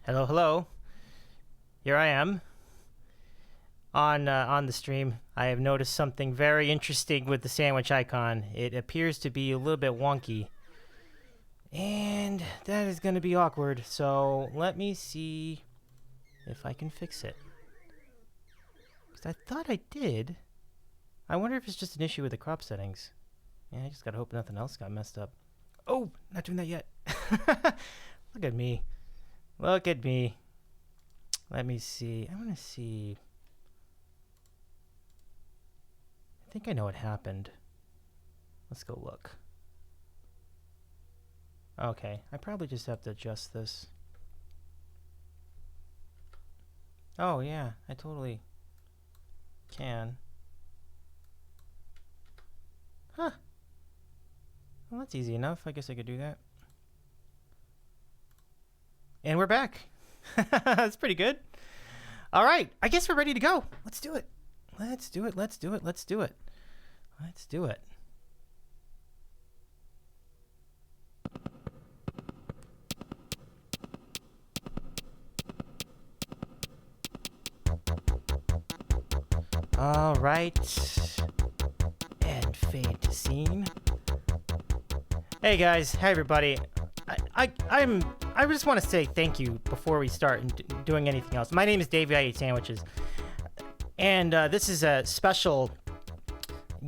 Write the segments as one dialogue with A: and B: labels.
A: Hello, hello. Here I am on the stream. I have noticed something very interesting with the sandwich icon. It appears to be a little bit wonky, and that is going to be awkward. So let me see if I can fix it. Because I thought I did. I wonder if it's just an issue with the crop settings. Yeah, I just gotta hope nothing else got messed up. Oh, not doing that yet. Look at me. Look at me. Let me see. I want to see. I think I know what happened. Let's go look. Okay, I probably just have to adjust this. Oh, yeah, I totally can. Huh. Well, that's easy enough. I guess I could do that. And we're back. That's pretty good. All right. I guess we're ready to go. Let's do it. Let's do it. Let's do it. Let's do it. Let's do it. All right. And fade to scene. Hey guys. Hey everybody. I just want to say thank you before we start doing anything else. My name is Davy. I eat sandwiches, and this is a special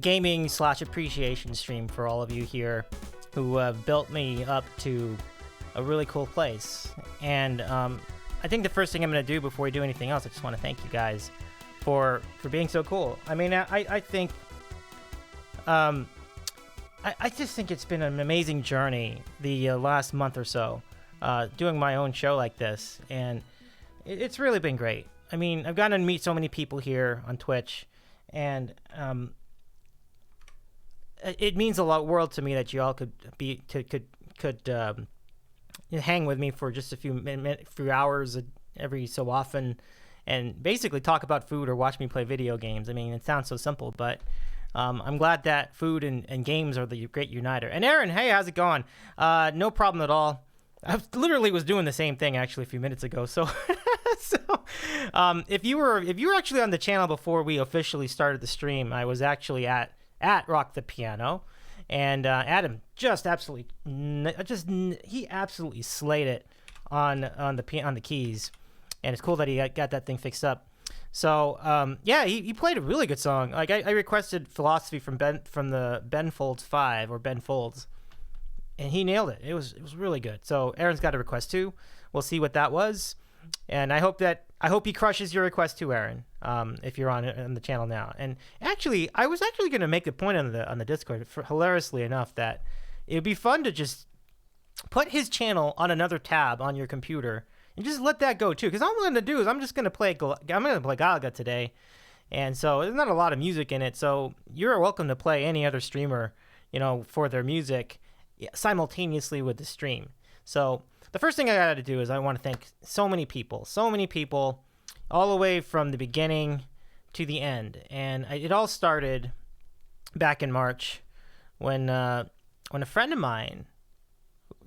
A: gaming / appreciation stream for all of you here who have built me up to a really cool place. And I think the first thing I'm going to do before we do anything else, I just want to thank you guys for being so cool. I mean, I think. I just think it's been an amazing journey the last month or so, doing my own show like this, and it's really been great. I mean, I've gotten to meet so many people here on Twitch, and it means a world to me that you all could hang with me for just a few hours every so often, and basically talk about food or watch me play video games. I mean, it sounds so simple, but I'm glad that food and games are the great uniter. And Aaron, hey, how's it going? No problem at all. I literally was doing the same thing actually a few minutes ago. So, if you were actually on the channel before we officially started the stream, I was actually at Rock the Piano, and Adam just absolutely he absolutely slayed it on the keys, and it's cool that he got that thing fixed up. So yeah, he played a really good song. Like I requested Philosophy from the Ben Folds 5 or Ben Folds, and he nailed it. It was really good. So Aaron's got a request too. We'll see what that was, and I hope he crushes your request too, Aaron. If you're on the channel now. And actually, I was actually going to make a point on the Discord, hilariously enough, that it would be fun to just put his channel on another tab on your computer. And just let that go too, because all I'm going to do is I'm going to play Galaga today, and so there's not a lot of music in it. So you're welcome to play any other streamer, for their music simultaneously with the stream. So the first thing I got to do is I want to thank so many people, all the way from the beginning to the end. And it all started back in March when a friend of mine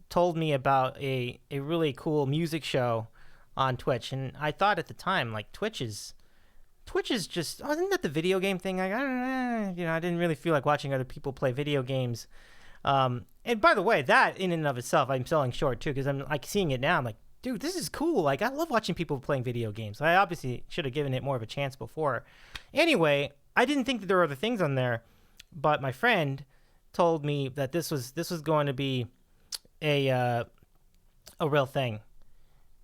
A: told me about a really cool music show on Twitch, and I thought at the time, like, Twitch is just, isn't that the video game thing? Like, I don't know, I didn't really feel like watching other people play video games. And by the way, that in and of itself, I'm selling short too, because I'm like seeing it now. I'm like, dude, this is cool. Like, I love watching people playing video games. I obviously should have given it more of a chance before. Anyway, I didn't think that there were other things on there, but my friend told me that this was going to be a real thing.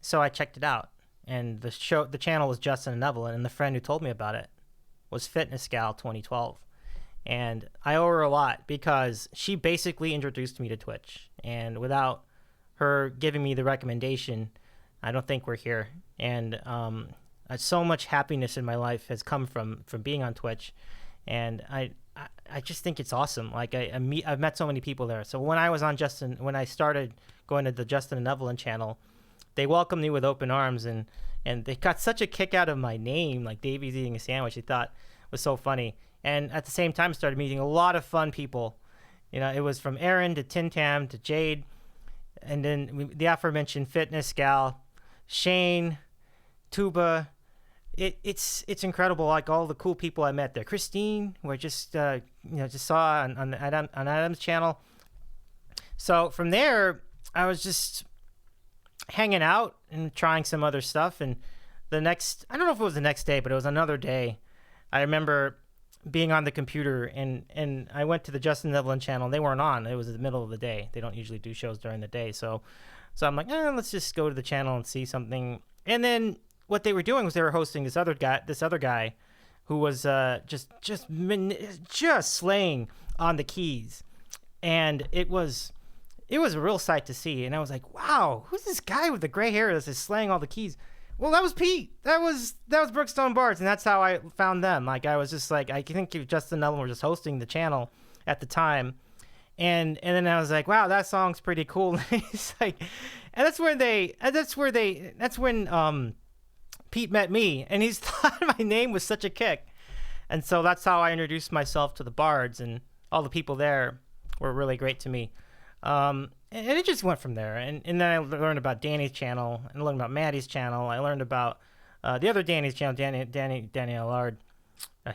A: So I checked it out, and the channel was Justin and Neville, and the friend who told me about it was Fitness Gal 2012. And I owe her a lot because she basically introduced me to Twitch, and without her giving me the recommendation, I don't think we're here. And so much happiness in my life has come from being on Twitch, and I just think it's awesome. Like I've met so many people there. So when I started going to the Justin and Evelyn channel, they welcomed me with open arms, and they got such a kick out of my name, like Davy's eating a sandwich. They thought it was so funny. And at the same time, started meeting a lot of fun people. It was from Aaron to Tin Tam to Jade, and then the aforementioned Fitness Gal Shane, Tuba. It's incredible. Like all the cool people I met there. Christine, who I just just saw on Adam's channel. So from there, I was just hanging out and trying some other stuff. And I don't know if it was the next day, but it was another day. I remember being on the computer and I went to the Justin Evelyn channel. They weren't on. It was in the middle of the day. They don't usually do shows during the day. So I'm like, let's just go to the channel and see something. And then what they were doing was they were hosting this other guy who was just slaying on the keys. And it was a real sight to see. And I was like, wow, who's this guy with the gray hair that's just slaying all the keys? Well, that was Pete. That was Brookstone Bards, and that's how I found them. Like, I was just like, I think Justin and Ellen were just hosting the channel at the time, and then I was like, wow, that song's pretty cool. He's like, and that's when Pete met me, and he's thought my name was such a kick, and so that's how I introduced myself to the Bards, and all the people there were really great to me. And it just went from there. And then I learned about Danny's channel, and I learned about Maddie's channel. I learned about the other Danny's channel, Danny Allard.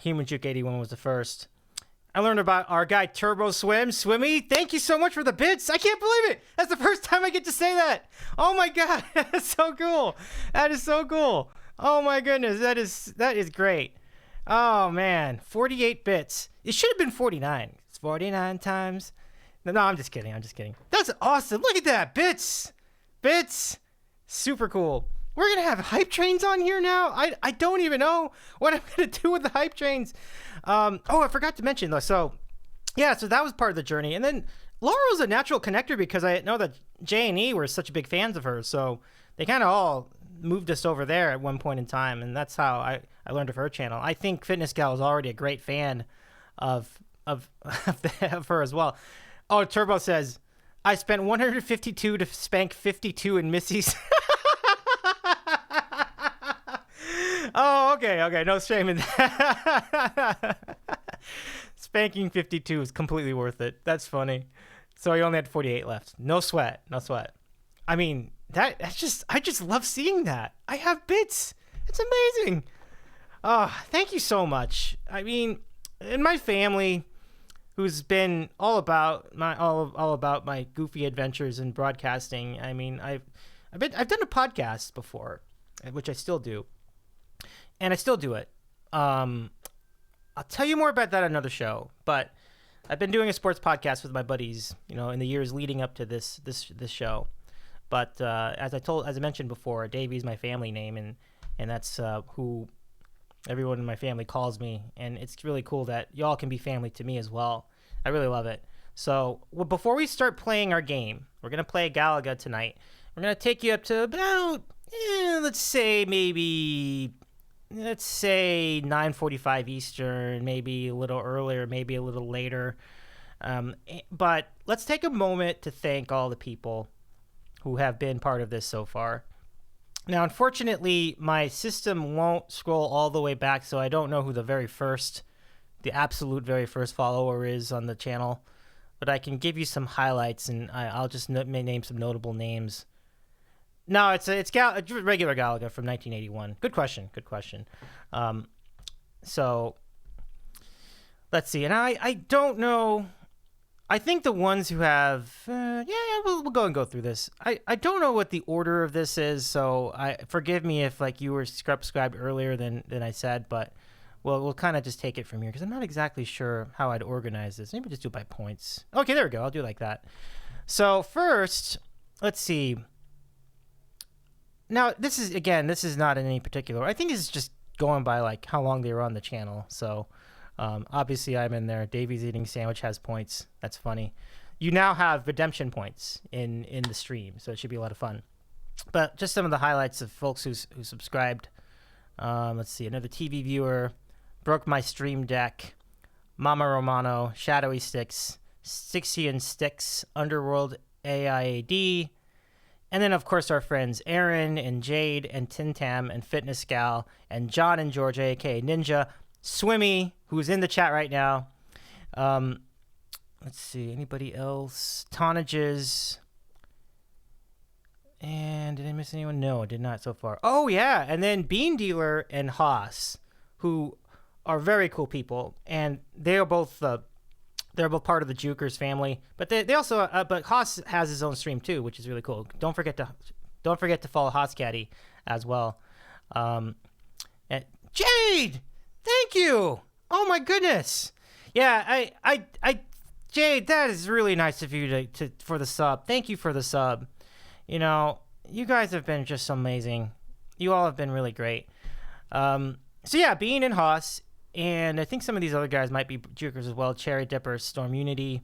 A: Human Juke 81 was the first. I learned about our guy Turbo Swimmy. Thank you so much for the bits. I can't believe it. That's the first time I get to say that. Oh my God, that's so cool. That is so cool. Oh my goodness, that is great. Oh man, 48 bits. It should have been 49. It's 49 times. No, I'm just kidding. That's awesome. Look at that. Bits. Super cool. We're going to have hype trains on here now. I don't even know what I'm going to do with the hype trains. I forgot to mention though. So that was part of the journey. And then Laura was a natural connector because I know that J&E were such big fans of hers. So they kind of all moved us over there at one point in time. And that's how I learned of her channel. I think Fitness Gal was already a great fan of her as well. Oh, Turbo says, I spent 152 to spank 52 in Missy's. Oh, okay. No shame in that. Spanking 52 is completely worth it. That's funny. So he only had 48 left. No sweat. I mean, I just love seeing that. I have bits. It's amazing. Oh, thank you so much. I mean, in my family, who's been all about my goofy adventures in broadcasting. I mean, I've done a podcast before, which I still do, and I still do it. I'll tell you more about that on another show. But I've been doing a sports podcast with my buddies, in the years leading up to this show. But as I mentioned before, Davy is my family name, and that's who everyone in my family calls me, and it's really cool that y'all can be family to me as well. I really love it. So before we start playing our game, we're going to play Galaga tonight. We're going to take you up to about, let's say 9:45 Eastern, maybe a little earlier, maybe a little later. But let's take a moment to thank all the people who have been part of this so far. Now, unfortunately, my system won't scroll all the way back, so I don't know who the absolute very first follower is on the channel. But I can give you some highlights, and I'll just name some notable names. No, it's regular Galaga from 1981. Good question. So let's see. And I don't know. I think the ones who have, we'll go through this. I don't know what the order of this is, so forgive me if you were subscribed earlier than I said, but we'll kind of just take it from here because I'm not exactly sure how I'd organize this. Maybe just do it by points. Okay, there we go. I'll do it like that. So first, let's see. Now this is not in any particular. I think this is just going by how long they were on the channel. So. Obviously, I'm in there. Davy's Eating Sandwich has points. That's funny. You now have redemption points in the stream, so it should be a lot of fun. But just some of the highlights of folks who subscribed. Let's see. Another TV viewer. Broke My Stream Deck. Mama Romano. Shadowy Sticks. Stixian Sticks. Underworld AIAD. And then, of course, our friends Aaron and Jade and Tintam and Fitness Gal and John and George, a.k.a. Ninja. Swimmy, who's in the chat right now. Let's see, anybody else? Tonnages. And did I miss anyone? No, I did not so far. Oh yeah, and then Bean Dealer and Haas, who are very cool people, and they're both part of the Jukers family. But they also but Haas has his own stream too, which is really cool. Don't forget to follow Haas Caddy as well. And Jade, thank you. Oh my goodness. Yeah, Jade, that is really nice of you to for the sub. Thank you for the sub. You know, you guys have been just amazing. You all have been really great. So yeah, Bean and Haas, and I think some of these other guys might be Jukers as well. Cherry Dipper, Storm Unity,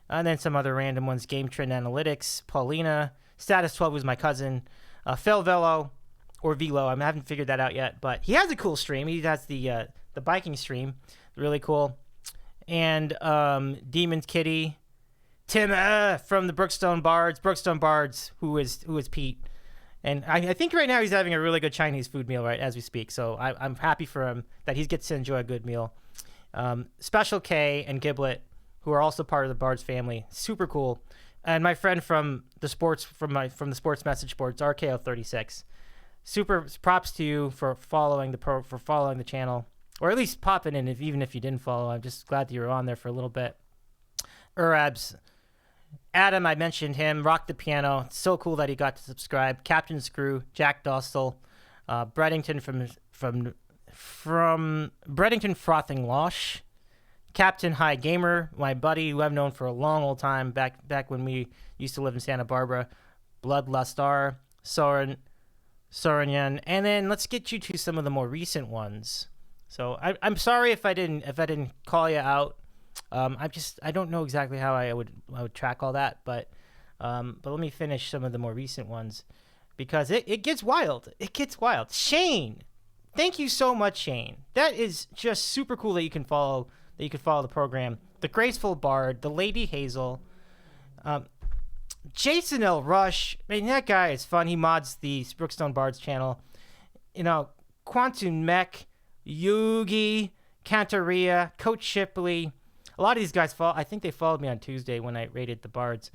A: and then some other random ones. Game Trend Analytics, Paulina, Status 12 was my cousin, Phil Velo, or Velo. I haven't figured that out yet, but he has a cool stream. He has the biking stream, really cool. And Demon's Kitty, Tim from the Brookstone Bards, who is Pete. And I think right now he's having a really good Chinese food meal right as we speak. So I'm happy for him that he gets to enjoy a good meal. Special K and Giblet, who are also part of the Bards family, super cool. And my friend from the sports message boards, RKO36, super props to you for following the channel, or at least popping in even if you didn't follow. I'm just glad that you were on there for a little bit. Urabs. Adam, I mentioned him. Rock the Piano. It's so cool that he got to subscribe. Captain Screw, Jack Dostal, Breddington from Breddington Frothing Losh, Captain High Gamer, my buddy who I've known for a long old time back when we used to live in Santa Barbara, Bloodlustar, Soren, and then let's get you to some of the more recent ones. So I'm sorry if I didn't call you out. I don't know exactly how I would track all that, but let me finish some of the more recent ones because it gets wild. It gets wild. Shane, thank you so much, Shane. That is just super cool that you can follow the program. The Graceful Bard, the Lady Hazel, Jason L. Rush. I mean, that guy is fun. He mods the Brookstone Bards channel. You know, Quantum Mech, Yugi, Cantaria, Coach Shipley. A lot of these guys I think they followed me on Tuesday when I rated the Bards.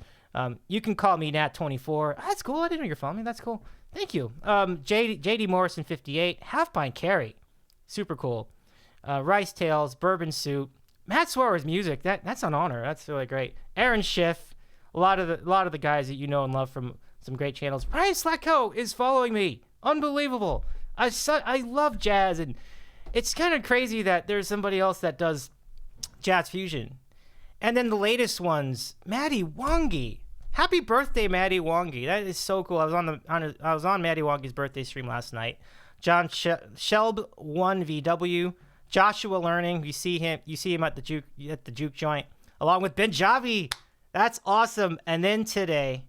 A: You can call me Nat24. That's cool. I didn't know you're following me. That's cool. Thank you. JD Morrison 58, Half Pint Carry, super cool. Rice Tales, Bourbon Soup, Matt Suarez Music. That's an honor. That's really great. Aaron Schiff, a lot of the guys that you know and love from some great channels. Ryan Slacko is following me. Unbelievable. I love jazz, and it's kind of crazy that there's somebody else that does jazz fusion. And then the latest ones, Maddie Wangi. Happy birthday, Maddie Wangi. That is so cool. I was on Maddie Wangi's birthday stream last night. John Shelb 1VW, Joshua Learning. You see him at the juke joint, along with Ben Javi. That's awesome. And then today,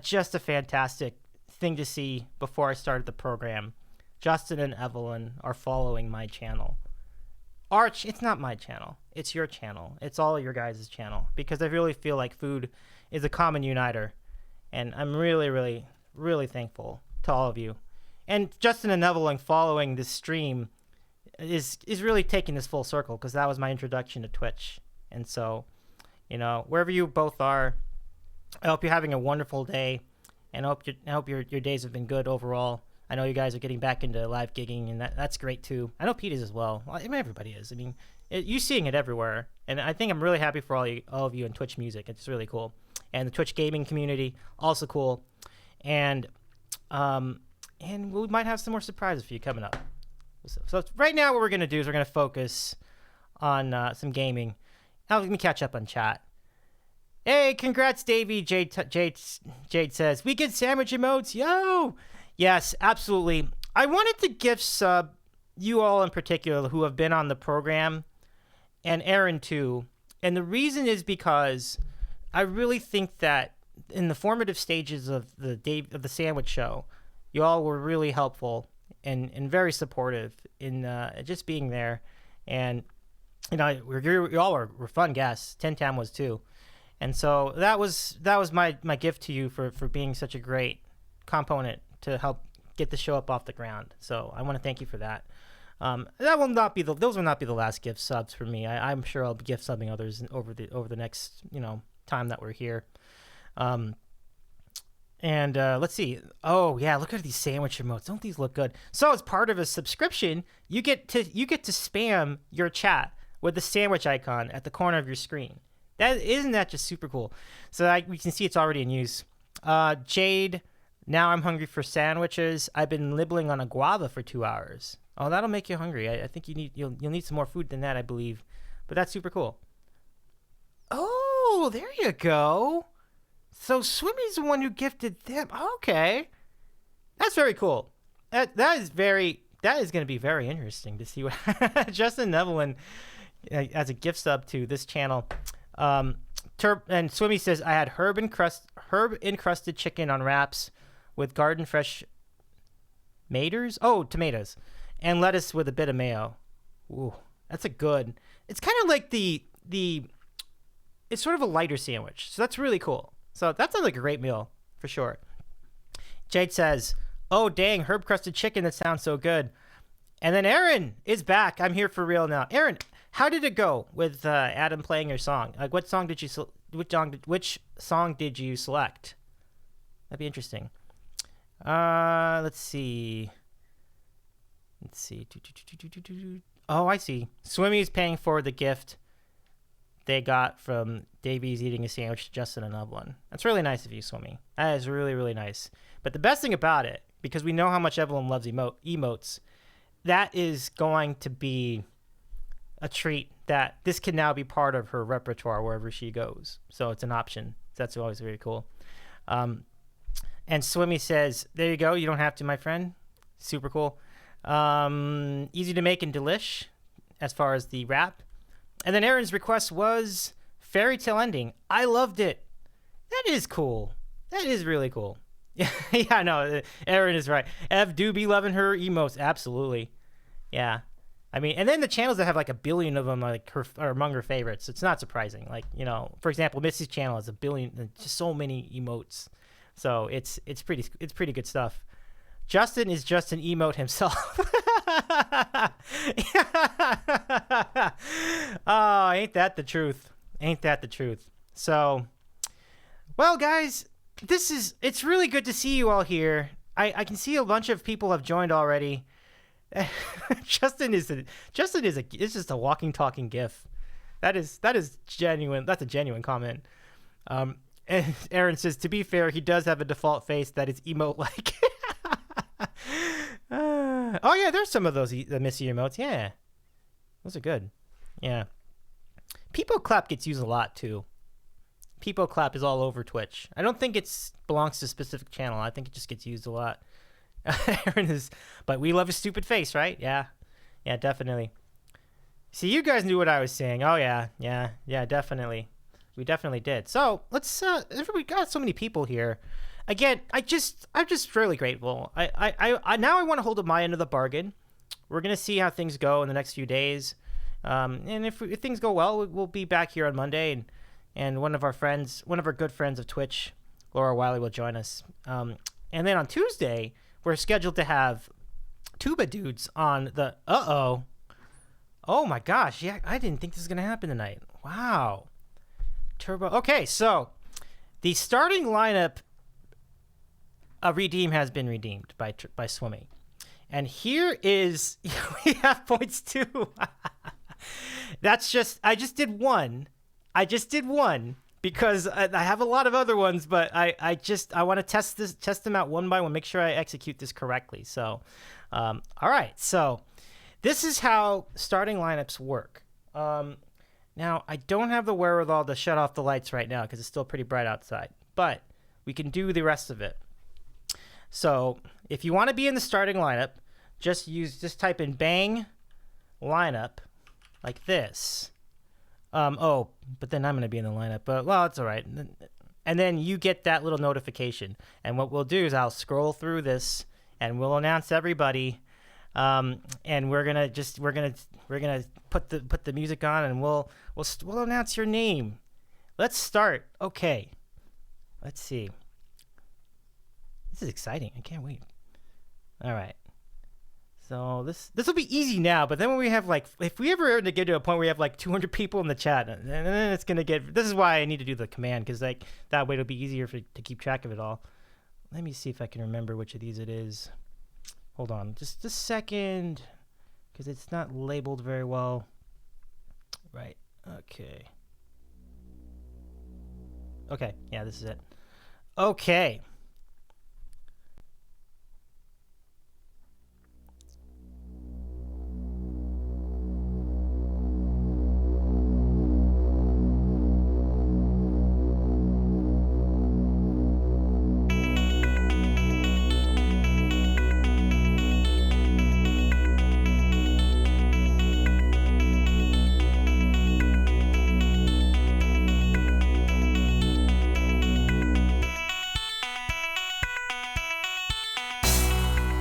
A: just a fantastic thing to see before I started the program. Justin and Evelyn are following my channel. Arch, it's not my channel. It's your channel. It's all your guys' channel because I really feel like food is a common uniter, and I'm really, really, really thankful to all of you. And Justin and Evelyn following this stream is really taking this full circle because that was my introduction to Twitch. And so, you know, wherever you both are, I hope you're having a wonderful day, and I hope your days have been good overall. I know you guys are getting back into live gigging, and that's great too. I know Pete is as well. I mean, everybody is. I mean, you're seeing it everywhere, and I think I'm really happy for all of you in Twitch music. It's really cool, and the Twitch gaming community also cool, and we might have some more surprises for you coming up. So right now, what we're gonna do is we're gonna focus on some gaming. Now let me catch up on chat. Hey, congrats, Davy. Jade says we get sandwich emotes. Yo. Yes, absolutely. I wanted to gift sub you all in particular who have been on the program, and Aaron too. And the reason is because I really think that in the formative stages of the sandwich show, you all were really helpful and very supportive in just being there. And you know, you all were fun guests. Ten Tam was too. And so that was my gift to you for being such a great component to help get the show up off the ground. So I want to thank you for that. Those will not be the last gift subs for me. I'm sure I'll be gift subbing others over the next time that we're here. And And let's see. Oh yeah, look at these sandwich emotes. Don't these look good? So as part of a subscription, you get to spam your chat with the sandwich icon at the corner of your screen. Isn't that just super cool? So we can see it's already in use. Jade, now I'm hungry for sandwiches. I've been nibbling on a guava for 2 hours. Oh, that'll make you hungry. I think you'll need some more food than that, I believe. But that's super cool. Oh, there you go. So Swimmy's the one who gifted them. Okay, that's very cool. That is going to be very interesting to see what Justin Nevelin as a gift sub to this channel. And Swimmy says I had herb encrusted chicken on wraps with garden fresh tomatoes and lettuce with a bit of mayo. Ooh, that's a good. It's kind of like it's sort of a lighter sandwich, so that's really cool. So that sounds like a great meal for sure. Jade says, "Oh dang, herb crusted chicken! That sounds so good." And then Aaron is back. I'm here for real now. Aaron, how did it go with Adam playing your song? Like, which song did you select? That'd be interesting. Let's see. Oh, I see. Swimmy is paying for the gift they got from Davy's eating a sandwich to Justin and Evelyn. That's really nice of you, Swimmy. That is really, really nice. But the best thing about it, because we know how much Evelyn loves emotes, that is going to be a treat that this can now be part of her repertoire wherever she goes. So it's an option. That's always very cool. And Swimmy says, there you go. You don't have to, my friend. Super cool. Easy to make and delish as far as the wrap. And then Aaron's request was fairy tale ending. I loved it. That is cool. That is really cool. Yeah, no, Aaron is right. Ev do be loving her emotes. Absolutely. Yeah. I mean, and then the channels that have like a billion of them like are among her favorites. It's not surprising. Like, you know, for example, Missy's channel has a billion, just so many emotes. So it's pretty good stuff. Justin is just an emote himself. Oh, ain't that the truth? Ain't that the truth? So, well, guys, it's really good to see you all here. I can see a bunch of people have joined already. Justin is just a walking, talking GIF. That is genuine. That's a genuine comment. And Aaron says, to be fair, he does have a default face that is emote-like. Oh yeah, there's some of those the Missy emotes. Yeah, those are good. Yeah, People Clap gets used a lot too. People Clap is all over Twitch. I don't think it belongs to a specific channel. I think it just gets used a lot. Aaron is, but we love his stupid face, right? Yeah, definitely. See, you guys knew what I was saying. Oh yeah, definitely. We definitely did. So let's. We got so many people here. Again, I'm just really grateful. I now I want to hold up my end of the bargain. We're gonna see how things go in the next few days, and if things go well, we'll be back here on Monday, and one of our good friends of Twitch, Laura Wiley, will join us. And then on Tuesday, we're scheduled to have Tuba Dudes on the. Oh my gosh! Yeah, I didn't think this was gonna happen tonight. Wow. Turbo. Okay, so the starting lineup. Redeem has been redeemed by Swimmy, and here is we have points too. I just did one because I have a lot of other ones, but I want to test them out one by one, make sure I execute this correctly. So, all right, so this is how starting lineups work. Now I don't have the wherewithal to shut off the lights right now because it's still pretty bright outside, but we can do the rest of it. So if you want to be in the starting lineup, just type in bang lineup like this. But then I'm going to be in the lineup, but well, it's all right. And then you get that little notification. And what we'll do is I'll scroll through this and we'll announce everybody. And we're going to put the music on and we'll announce your name. Let's start. Okay. Let's see. This is exciting. I can't wait. All right. So this will be easy now, but then when we have if we ever get to a point where we have 200 people in the chat, and then it's gonna get. This is why I need to do the command because that way it'll be easier to keep track of it all. Let me see if I can remember which of these it is. Hold on, just a second, because it's not labeled very well. Right, okay. Okay, yeah, this is it. Okay.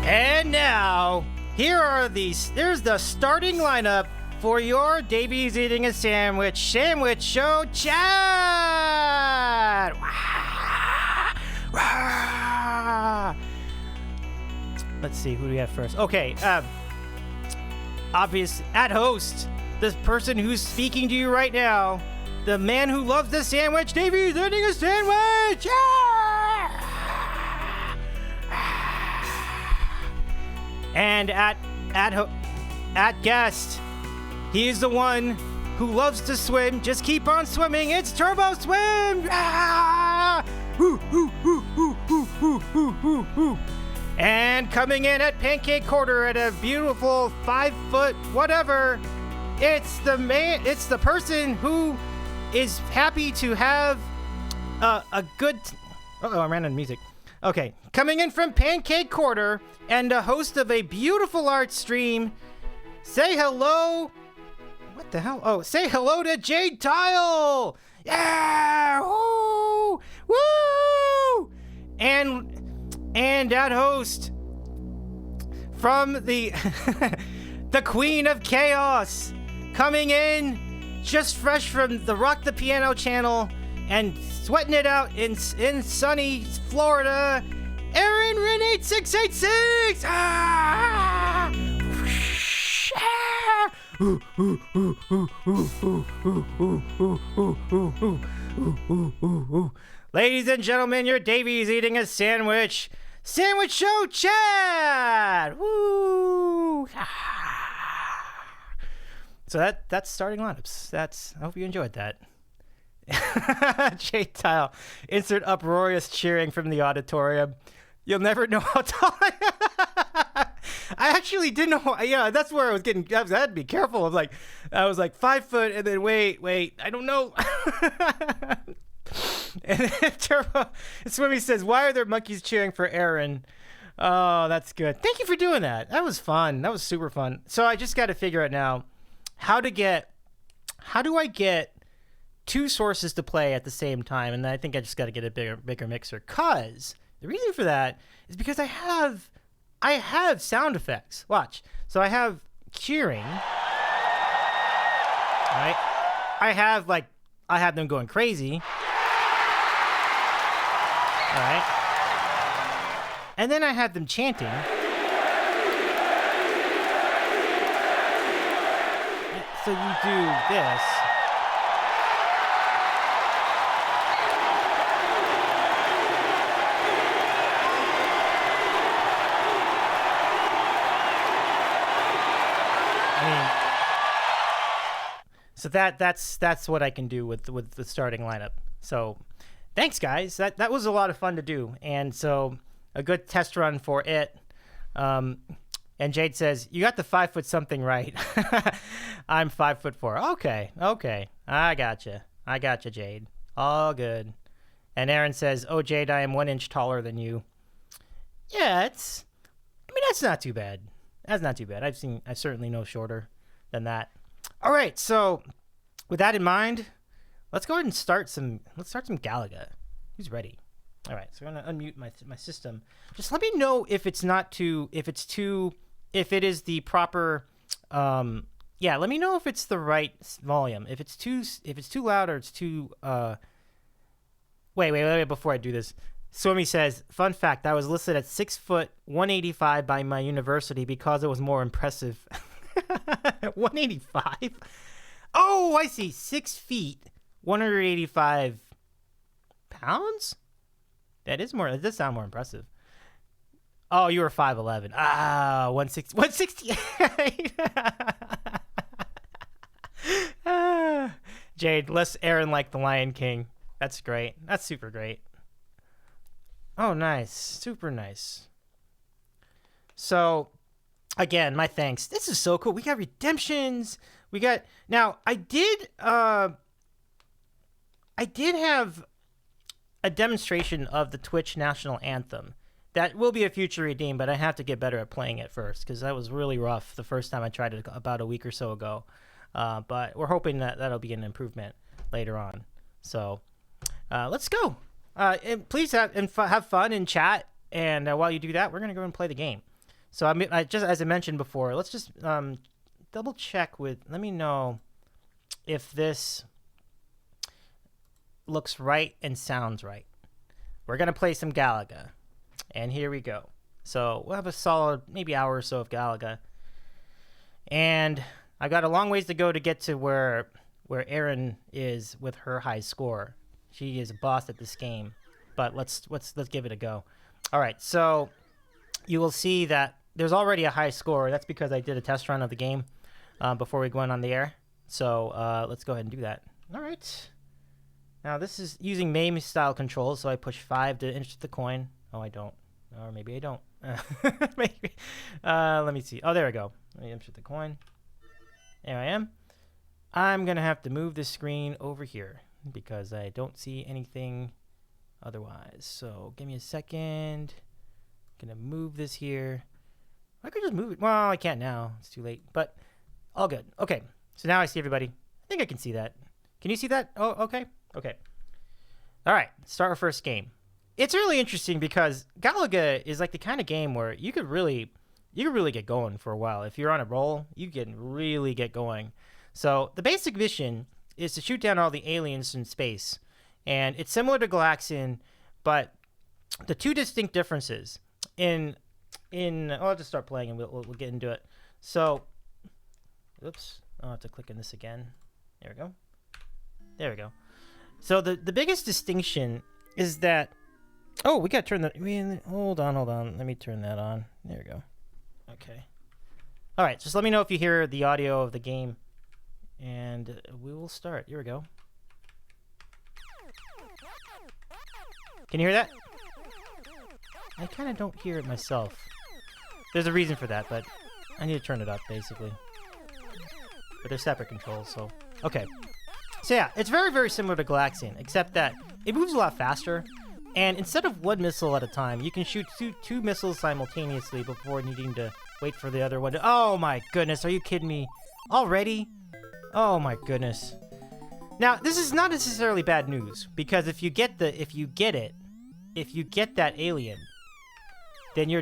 A: And now, here's the starting lineup for your Davy's Eating a Sandwich Show chat! Let's see, who do we have first? Okay, obvious at host, the person who's speaking to you right now, the man who loves the sandwich, Davy's Eating a Sandwich! And at guest, he is the one who loves to swim. Just keep on swimming. It's Turbo Swim. And coming in at Pancake Quarter at a beautiful 5 foot whatever, it's the person who is happy to have a good. I ran out of music. Okay, coming in from Pancake Quarter and a host of a beautiful art stream, say hello. What the hell? Oh, say hello to Jade Tile. Yeah! Woo! Woo! And that host from the the Queen of Chaos, coming in just fresh from the Rock the Piano channel and sweating it out in sunny Florida, Aaron Renate 686. Ladies and gentlemen, your Davy's Eating a Sandwich Show chat. Woo! So that's starting lineups. I hope you enjoyed that. Jade Tile, insert uproarious cheering from the auditorium. You'll never know how tall I am. I actually didn't know. Yeah, that's where I was getting. I had to be careful. I was like 5 foot, and then wait, I don't know. And then Turbo Swimmy says, "Why are there monkeys cheering for Aaron?" Oh, that's good. Thank you for doing that. That was fun. That was super fun. So I just got to figure out now how do I get two sources to play at the same time, and I think I just got to get a bigger mixer. Cause the reason for that is because I have sound effects. Watch. So I have cheering. Right? I have them going crazy. All right. And then I have them chanting. So you do this. So that's what I can do with the starting lineup. So thanks, guys. That was a lot of fun to do. And so a good test run for it. And Jade says, "You got the 5 foot something right." I'm 5'4". Okay. I gotcha, Jade. All good. And Aaron says, "Oh, Jade, I am 1 inch taller than you." Yeah, that's not too bad. That's not too bad. I certainly know shorter than that. All right, so with that in mind, let's go ahead and start some Galaga. Who's ready? All right, so I'm gonna unmute my system. Just let me know if it is the proper. Let me know if it's the right volume. If it's too loud or it's too. Wait, before I do this. Swimmy says, "Fun fact: I was listed at 6 foot 185 by my university because it was more impressive." 185. Oh, I see. 6 feet, 185 pounds. That is more. It does sound more impressive. Oh, you were 5'11". Ah, 160. 168. Jade, less Aaron like the Lion King. That's great. That's super great. Oh, nice. Super nice. So, again, my thanks. This is so cool. We got redemptions. We got... Now, I did have a demonstration of the Twitch national anthem. That will be a future redeem, but I have to get better at playing it first because that was really rough the first time I tried it about a week or so ago. But we're hoping that that'll be an improvement later on. So let's go. And please have fun and chat. And while you do that, we're going to go and play the game. So I just, as I mentioned before, let's just double check with, let me know if this looks right and sounds right. We're going to play some Galaga. And here we go. So we'll have a solid maybe hour or so of Galaga. And I got a long ways to go to get to where Erin is with her high score. She is a boss at this game. But let's give it a go. All right, so you will see that there's already a high score. That's because I did a test run of the game before we went on the air. So let's go ahead and do that. All right. Now this is using MAME style controls, so I push 5 to insert the coin. Oh, I don't. Or maybe I don't. Maybe. Let me see. Oh, there we go. Let me insert the coin. There I am. I'm going to have to move this screen over here because I don't see anything otherwise. So give me a second. I'm going to move this here. I could just move it. Well, I can't now. It's too late. But all good. Okay. So now I see everybody. I think I can see that. Can you see that? Oh, okay. Okay. All right. Start our first game. It's really interesting because Galaga is like the kind of game where you could really get going for a while. If you're on a roll, you can really get going. So the basic mission is to shoot down all the aliens in space. And it's similar to Galaxian, but the two distinct differences I'll just start playing and we'll get into it. So, oops, I'll have to click on this again. There we go. There we go. So the biggest distinction is that, oh, we got to turn that, hold on. Let me turn that on. There we go. Okay. All right, just let me know if you hear the audio of the game, and we will start. Here we go. Can you hear that? I kind of don't hear it myself. There's a reason for that, but I need to turn it up, basically. But they're separate controls, so... Okay. So yeah, it's very, very similar to Galaxian, except that it moves a lot faster, and instead of one missile at a time, you can shoot two missiles simultaneously before needing to wait for the other one to... Oh my goodness, are you kidding me? Already? Oh my goodness. Now, this is not necessarily bad news, because if you get that alien, then you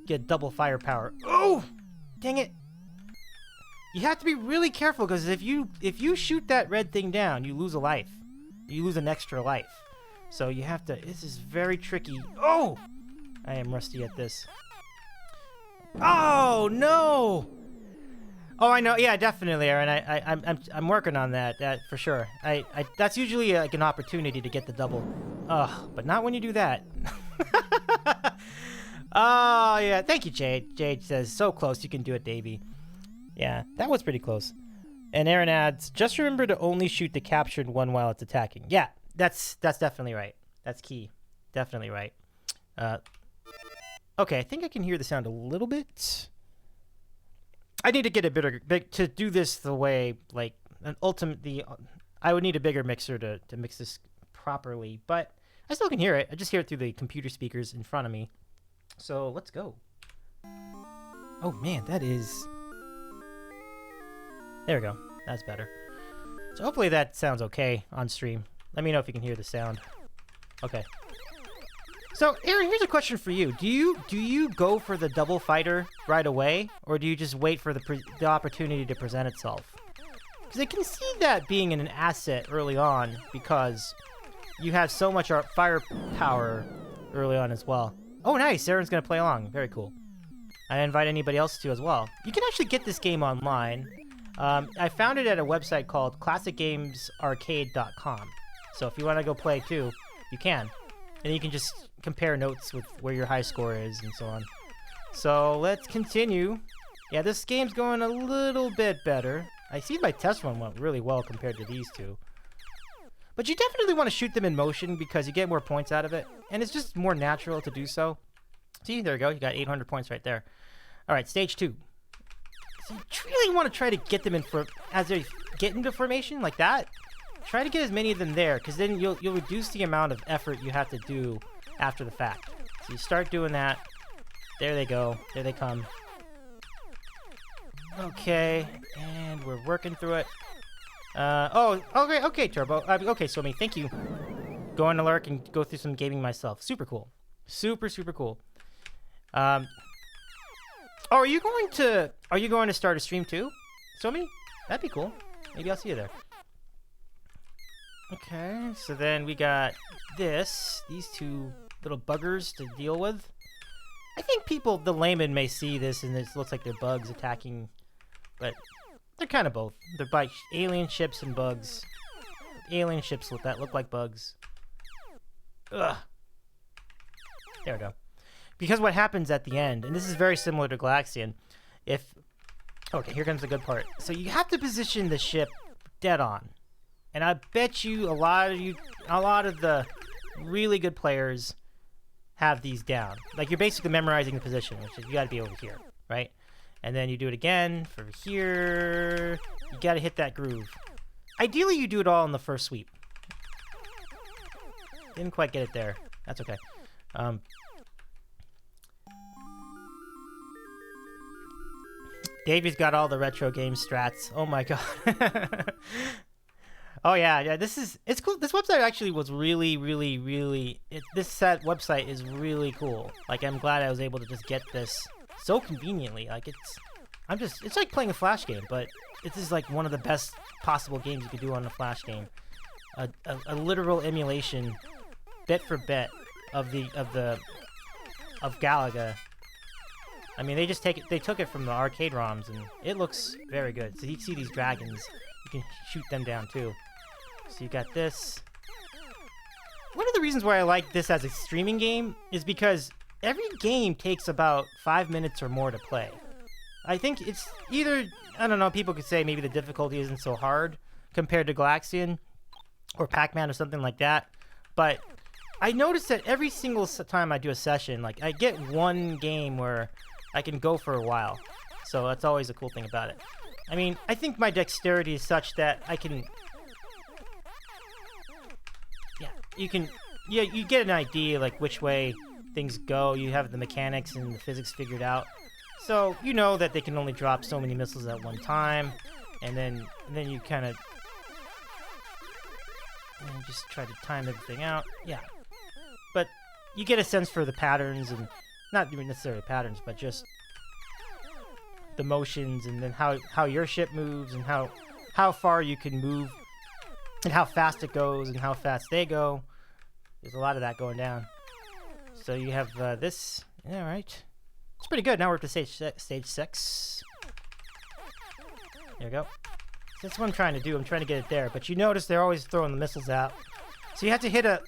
A: get double firepower. Oh, dang it. You have to be really careful, because if you shoot that red thing down, you lose a life. You lose an extra life. So you have to, this is very tricky. Oh, I am rusty at this. Oh no! Oh, I know. Yeah, definitely, Aaron. I'm working on that for sure. That's usually like an opportunity to get the double. Ugh, but not when you do that. Oh yeah, thank you, Jade. Jade says so close. You can do it, Davy. Yeah, that was pretty close. And Aaron adds, just remember to only shoot the captured one while it's attacking. Yeah, that's definitely right. That's key. Definitely right. Okay, I think I can hear the sound a little bit. I need to get a bigger to do this the way, like, I would need a bigger mixer to mix this properly, but I still can hear it. I just hear it through the computer speakers in front of me. So let's go. Oh man, that is... There we go. That's better. So hopefully that sounds okay on stream. Let me know if you can hear the sound. Okay. So, Aaron, here's a question for you. Do you go for the double fighter right away, or do you just wait for the opportunity to present itself? Because I can see that being an asset early on, because you have so much firepower early on as well. Oh, nice. Aaron's going to play along. Very cool. I invite anybody else to as well. You can actually get this game online. I found it at a website called classicgamesarcade.com. So if you want to go play too, you can. And you can just compare notes with where your high score is and so on. So let's continue. Yeah, this game's going a little bit better. I see my test one went really well compared to these two. But you definitely want to shoot them in motion because you get more points out of it. And it's just more natural to do so. See, there you go. You got 800 points right there. All right, stage 2. So you really want to try to get them in as they get into formation like that. Try to get as many of them there, because then you'll reduce the amount of effort you have to do after the fact. So you start doing that. There they go. There they come. Okay, and we're working through it. Okay, Turbo. Okay, so thank you. Go on the lurk and go through some gaming myself. Super cool. Super cool. Oh, are you going to start a stream too? Somi? That'd be cool. Maybe I'll see you there. Okay, so then we got these two little buggers to deal with. I think the layman may see this and it looks like they're bugs attacking, but they're kind of both. They're by alien ships and bugs. Alien ships that look like bugs. Ugh. There we go. Because what happens at the end, and this is very similar to Galaxian, okay, here comes the good part. So you have to position the ship dead on. And I bet you a lot of the really good players have these down. Like, you're basically memorizing the position, which is you got to be over here, right? And then you do it again for here. You got to hit that groove. Ideally, you do it all in the first sweep. Didn't quite get it there. That's okay. Davy's got all the retro game strats. Oh my god. Oh yeah, it's cool. This website actually was really this website is really cool. Like, I'm glad I was able to just get this so conveniently. Like, it's like playing a Flash game, but this is like one of the best possible games you could do on a Flash game. A literal emulation, bit for bit, of Galaga. I mean, they took it from the arcade ROMs, and it looks very good. So you see these dragons, you can shoot them down too. So you got this. One of the reasons why I like this as a streaming game is because every game takes about 5 minutes or more to play. I think it's either, I don't know, people could say maybe the difficulty isn't so hard compared to Galaxian or Pac-Man or something like that, but I noticed that every single time I do a session, like, I get one game where I can go for a while. So that's always a cool thing about it. I mean, I think my dexterity is such that I can... Yeah, you get an idea, like, which way things go. You have the mechanics and the physics figured out. So you know that they can only drop so many missiles at one time. And then you kind of... just try to time everything out. Yeah. But you get a sense for the patterns, and not even necessarily patterns, but just the motions, and then how your ship moves, and how far you can move, and how fast it goes, and how fast they go. There's a lot of that going down. So you have this. All right. It's pretty good. Now we're up to stage 6. There we go. That's what I'm trying to do. I'm trying to get it there. But you notice they're always throwing the missiles out. So you have to hit a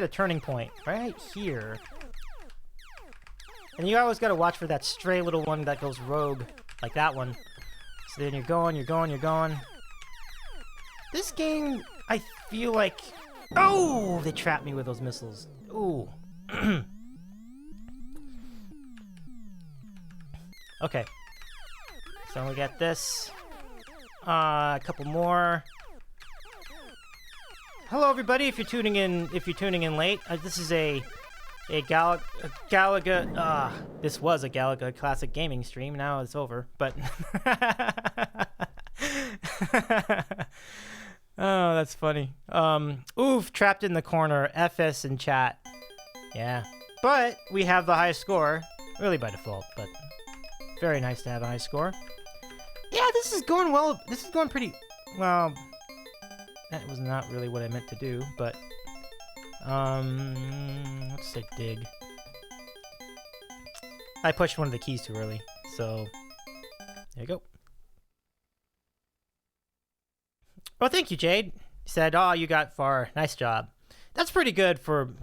A: turning point right here. And you always got to watch for that stray little one that goes rogue, like that one. So then you're going. This game, I feel like... Oh! They trapped me with those missiles. Ooh. Okay. So we got this. A couple more. Hello, everybody. If you're tuning in late, this is a Galaga. This was a Galaga Classic Gaming stream. Now it's over, but. Oh, that's funny. Oof, trapped in the corner. FS in chat. Yeah, but we have the highest score, really by default. But very nice to have a high score. Yeah, this is going well. This is going pretty well. That was not really what I meant to do, but let's say dig. I pushed one of the keys too early, so there you go. Well, thank you, Jade. He said, "Oh, you got far. Nice job." That's pretty good for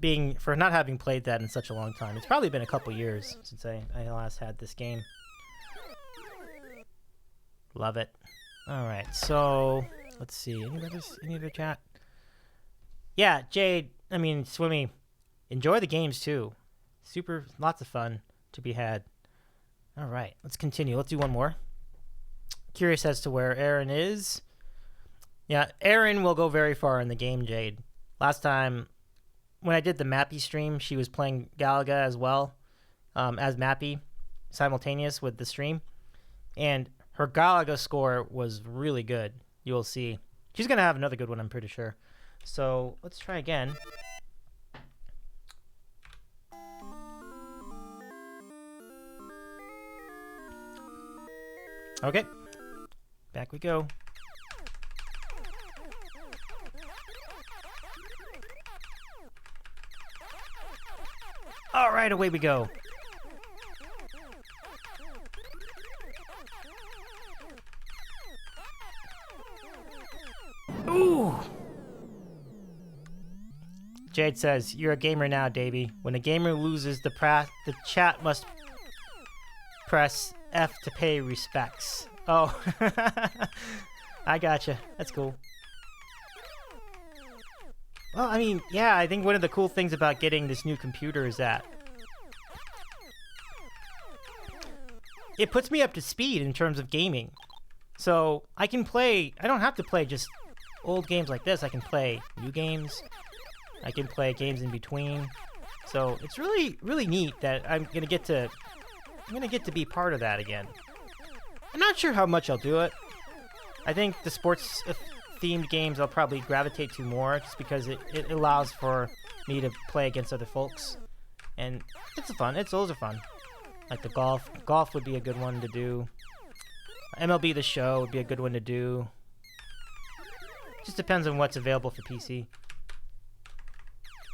A: not having played that in such a long time. It's probably been a couple years since I last had this game. Love it. All right, so let's see. Any other chat? Yeah, Jade. I mean, Swimmy. Enjoy the games too. Lots of fun to be had. All right, let's continue. Let's do one more. Curious as to where Aaron is. Yeah, Aaron will go very far in the game, Jade. Last time, when I did the Mappy stream, she was playing Galaga as well, as Mappy, simultaneous with the stream. And her Galaga score was really good. You will see. She's going to have another good one, I'm pretty sure. So, let's try again. Okay. Back we go. All right, away we go. Ooh. Jade says, "You're a gamer now, Davy. When a gamer loses, the chat must press F to pay respects." Oh, I gotcha. That's cool. Well, I mean, yeah, I think one of the cool things about getting this new computer is that it puts me up to speed in terms of gaming. So I can play, I don't have to play just old games like this. I can play new games. I can play games in between. So it's really, really neat that I'm gonna get to be part of that again. I'm not sure how much I'll do it. I think the sports themed games I'll probably gravitate to more, just because it allows for me to play against other folks, and it's fun. Those are fun. Like the golf would be a good one to do. MLB The Show would be a good one to do. Just depends on what's available for PC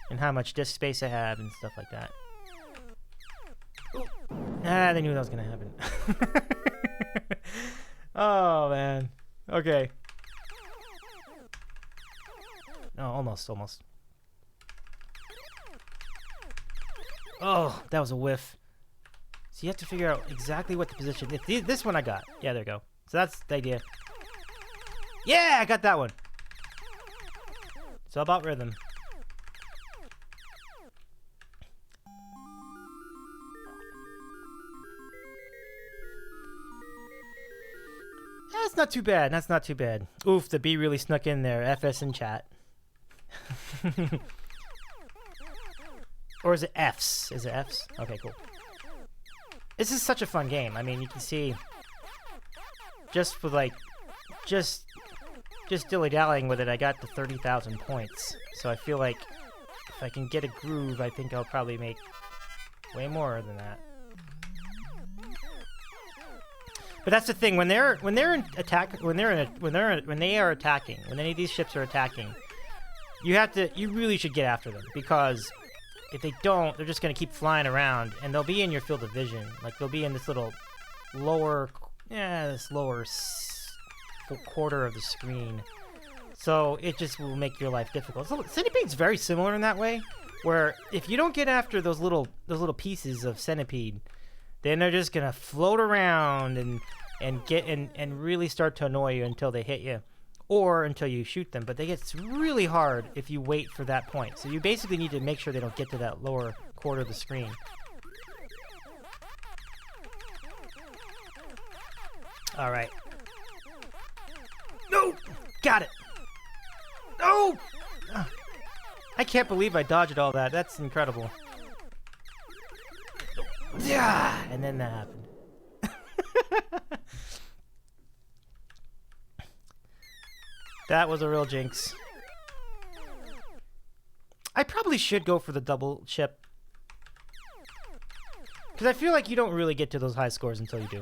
A: and how much disk space I have and stuff like that. Ooh. They knew that was gonna happen. Oh man. Okay. No, almost. Oh, that was a whiff. So you have to figure out exactly what the position. This one I got. Yeah, there we go. So that's the idea. Yeah, I got that one. It's all about rhythm. That's not too bad. That's not too bad. Oof, the B really snuck in there. FS in chat. Or is it Fs? Is it Fs? Okay, cool. This is such a fun game. I mean, you can see just with like just dilly-dallying with it, I got to 30,000 points. So I feel like if I can get a groove, I think I'll probably make way more than that. But that's the thing, when they are attacking, when any of these ships are attacking, you really should get after them, because if they don't, they're just going to keep flying around, and they'll be in your field of vision. Like, they'll be in this little lower quarter of the screen. So it just will make your life difficult. So Centipede's very similar in that way, where if you don't get after those little pieces of Centipede, then they're just gonna float around and really start to annoy you until they hit you, or until you shoot them. But they get really hard if you wait for that point. So you basically need to make sure they don't get to that lower quarter of the screen. All right. No! Got it! No! I can't believe I dodged all that. That's incredible. Yeah! And then that happened. That was a real jinx. I probably should go for the double ship, because I feel like you don't really get to those high scores until you do.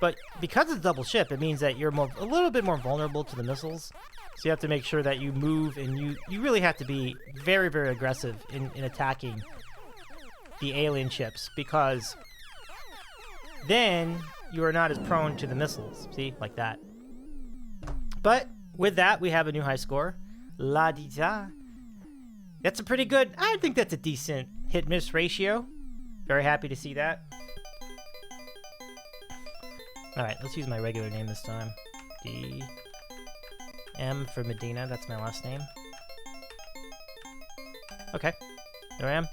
A: But because it's double ship, it means that you're a little bit more vulnerable to the missiles. So you have to make sure that you move, and you really have to be very, very aggressive in attacking the alien ships, because then you are not as prone to the missiles. See? Like that. But with that, we have a new high score. La di da. That's a pretty good, I think that's a decent hit-miss ratio. Very happy to see that. Alright, let's use my regular name this time. D. M for Medina, that's my last name. Okay, there I am.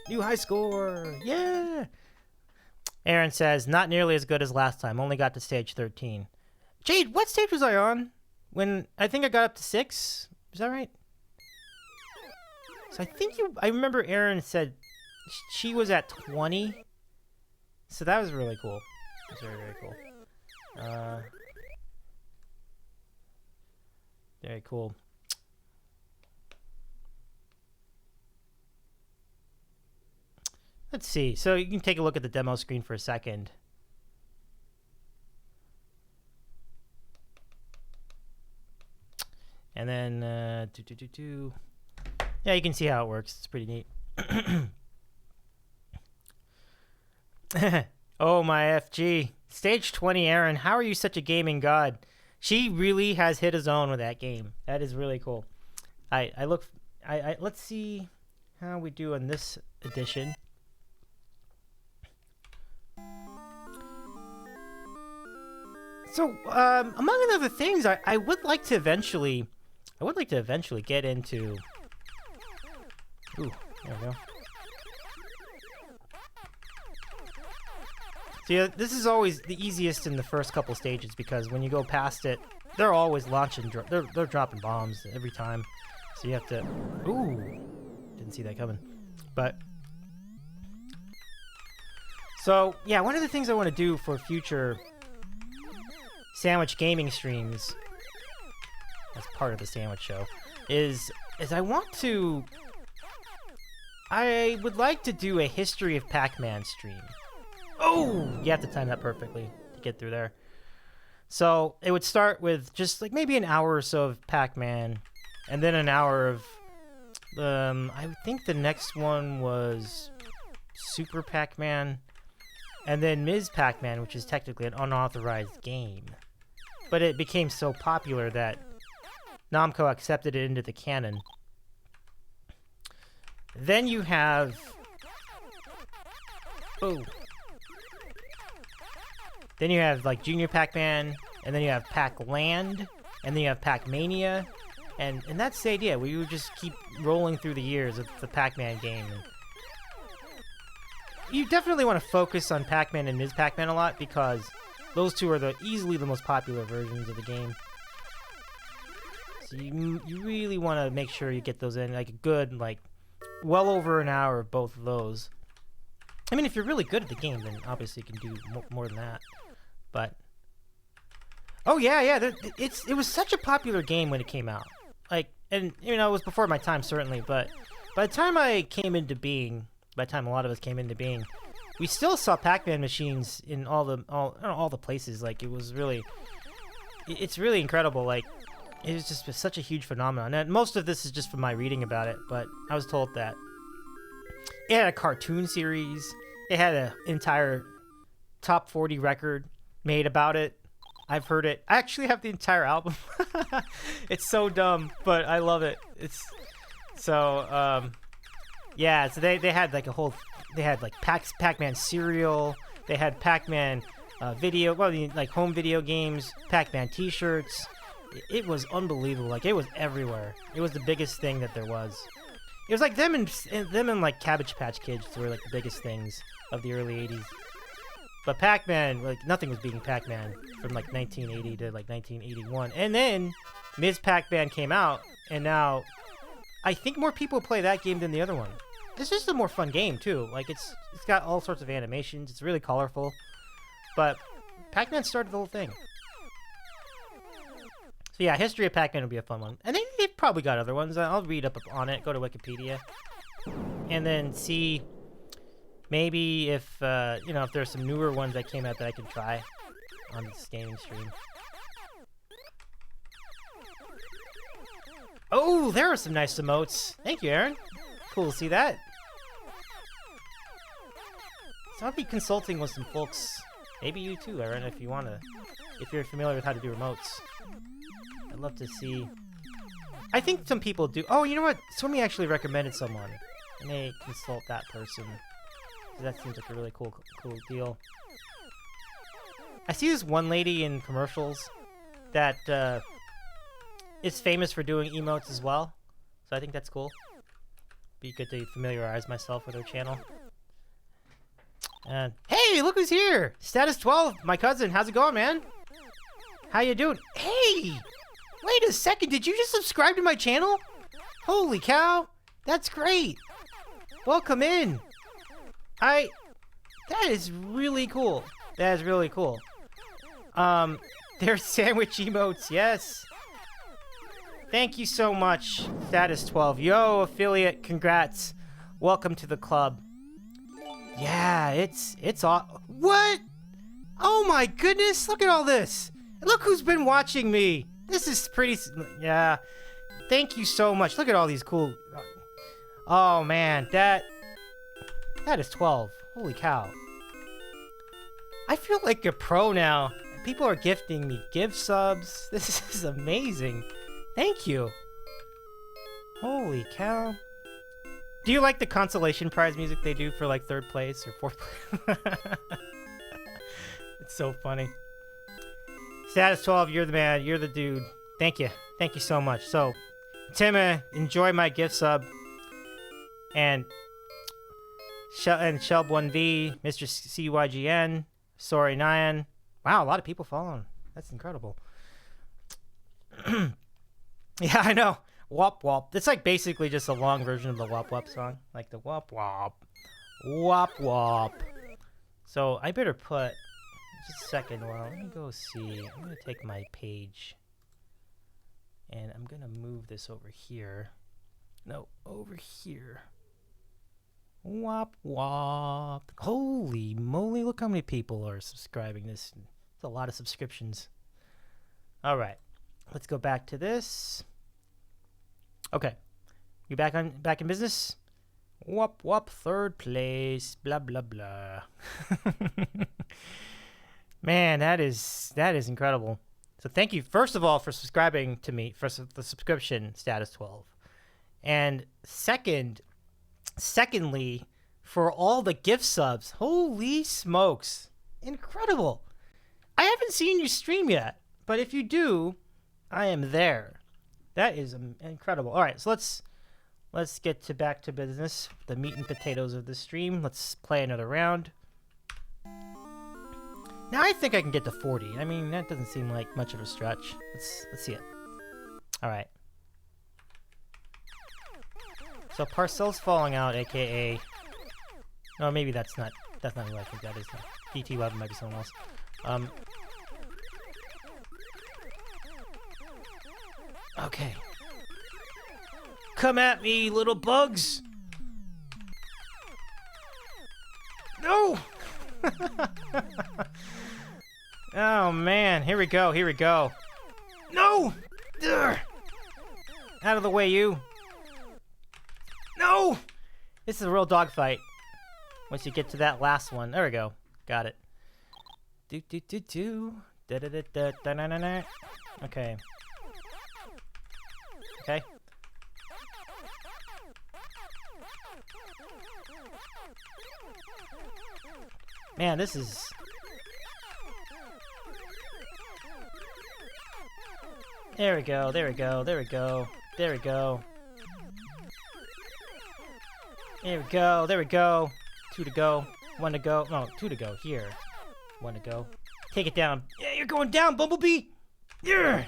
A: New high score! Yeah! Aaron says, not nearly as good as last time. Only got to stage 13. Jade, what stage was I on? When I think I got up to 6? Is that right? So I remember Aaron said she was at 20. So that was really cool. That was very, very cool. Very cool. Let's see. So you can take a look at the demo screen for a second. And then, yeah, you can see how it works. It's pretty neat. Oh, my FG. Stage 20, Aaron. How are you such a gaming god? She really has hit a zone with that game. That is really cool. Let's see how we do on this edition. So, among other things, I would like to eventually get into. Ooh, there we go. See, this is always the easiest in the first couple stages because when you go past it, they're always launching. They're dropping bombs every time, so you have to. Ooh, didn't see that coming. But so yeah, one of the things I want to do for future Sandwich gaming streams as part of the Sandwich Show is I would like to do a history of Pac-Man stream. Oh, you have to time that perfectly to get through there. So it would start with just like maybe an hour or so of Pac-Man, and then an hour of I think the next one was Super Pac-Man, and then Ms. Pac-Man, which is technically an unauthorized game. But it became so popular that Namco accepted it into the canon. Then you have... Oh. Then you have, like, Junior Pac-Man, and then you have Pac-Land, and then you have Pac-Mania. And that's the idea. We would just keep rolling through the years of the Pac-Man game. You definitely want to focus on Pac-Man and Ms. Pac-Man a lot, because those two are easily the most popular versions of the game. So you really want to make sure you get those in, like a good, like, well over an hour of both of those. I mean, if you're really good at the game, then obviously you can do more than that. But oh yeah, it was such a popular game when it came out. Like, and you know, it was before my time certainly, but by the time I came into being, by the time a lot of us came into being, we still saw Pac-Man machines in all the places. Like, it was really, it's really incredible. Like, it was just such a huge phenomenon. And most of this is just from my reading about it, but I was told that it had a cartoon series. It had an entire top 40 record made about it. I've heard it. I actually have the entire album. It's so dumb, but I love it. It's so yeah. So they had like a whole. They had like Pac-Man cereal. They had Pac-Man video. Well, like home video games. Pac-Man T-shirts. It was unbelievable. Like, it was everywhere. It was the biggest thing that there was. It was like them and like Cabbage Patch Kids were like the biggest things of the early 80s. But Pac-Man, like, nothing was beating Pac-Man from like 1980 to like 1981. And then Ms. Pac-Man came out, and now I think more people play that game than the other one. It's just a more fun game too. Like, it's got all sorts of animations. It's really colorful. But Pac-Man started the whole thing. So yeah, History of Pac-Man would be a fun one. And they've probably got other ones. I'll read up on it, go to Wikipedia, and then see maybe if, you know, if there's some newer ones that came out that I can try on this gaming stream. Oh, there are some nice emotes. Thank you, Aaron. Cool to see that. So I'll be consulting with some folks Maybe you too, Aaron, if you're familiar with how to do remotes. I'd love to see. I think some people do. Oh, you know what? Swimmy actually recommended someone. I may consult that person. That seems like a really cool deal. I see this one lady in commercials that is famous for doing emotes as well. So I think that's cool. Be good to familiarize myself with her channel. And hey, look who's here! Status 12, my cousin. How's it going, man? How you doing? Hey! Wait a second, did you just subscribe to my channel? Holy cow! That's great! Welcome in! That is really cool. That is really cool. There's sandwich emotes, yes. Thank you so much, Status 12. Yo, affiliate, congrats. Welcome to the club. Yeah, it's all. What? Oh my goodness, look at all this. Look who's been watching me. This is pretty, yeah. Thank you so much. Look at all these cool. Oh man, that is 12. Holy cow. I feel like a pro now. People are gifting me gift subs. This is amazing. Thank you. Holy cow. Do you like the consolation prize music they do for like 3rd place or 4th place? It's so funny. Status 12, you're the man. You're the dude. Thank you. Thank you so much. So, Tim, enjoy my gift sub. And Shelb1V, Mr. CYGN, Sorry Nyan. Wow, a lot of people following. That's incredible. Yeah, I know. Wop Wop. It's like basically just a long version of the Wop Wop song. Like the Wop Wop. Wop Wop. So I better put... Just a second. Well, let me go see. I'm going to take my page. And I'm going to move this over here. No, over here. Wop Wop. Holy moly, look how many people are subscribing. It's a lot of subscriptions. All right. Let's go back to this. Okay. You back in business? Wop Wop, 3rd place. Blah blah blah. Man, that is incredible. So thank you first of all for subscribing to me, for the subscription, Status 12. And secondly, for all the gift subs. Holy smokes. Incredible. I haven't seen you stream yet, but if you do, I am there. That is incredible. All right, so let's get back to business. The meat and potatoes of the stream. Let's play another round. Now I think I can get to 40. I mean, that doesn't seem like much of a stretch. Let's see it. All right. So Parcel's falling out, aka. No, maybe that's not who I think that is. DT Web might be someone else. Okay. Come at me, little bugs! No! Oh man, here we go, here we go. No! Ugh. Out of the way, you. No! This is a real dogfight. Once you get to that last one. There we go. Got it. Do do do do. Da da da da da da da da. Okay. Okay. Man, this is... There we go, there we go, there we go, there we go. There we go, there we go. 2 to go, 1 to go. No, 2 to go. Here. 1 to go. Take it down. Yeah, you're going down, Bumblebee! Yeah!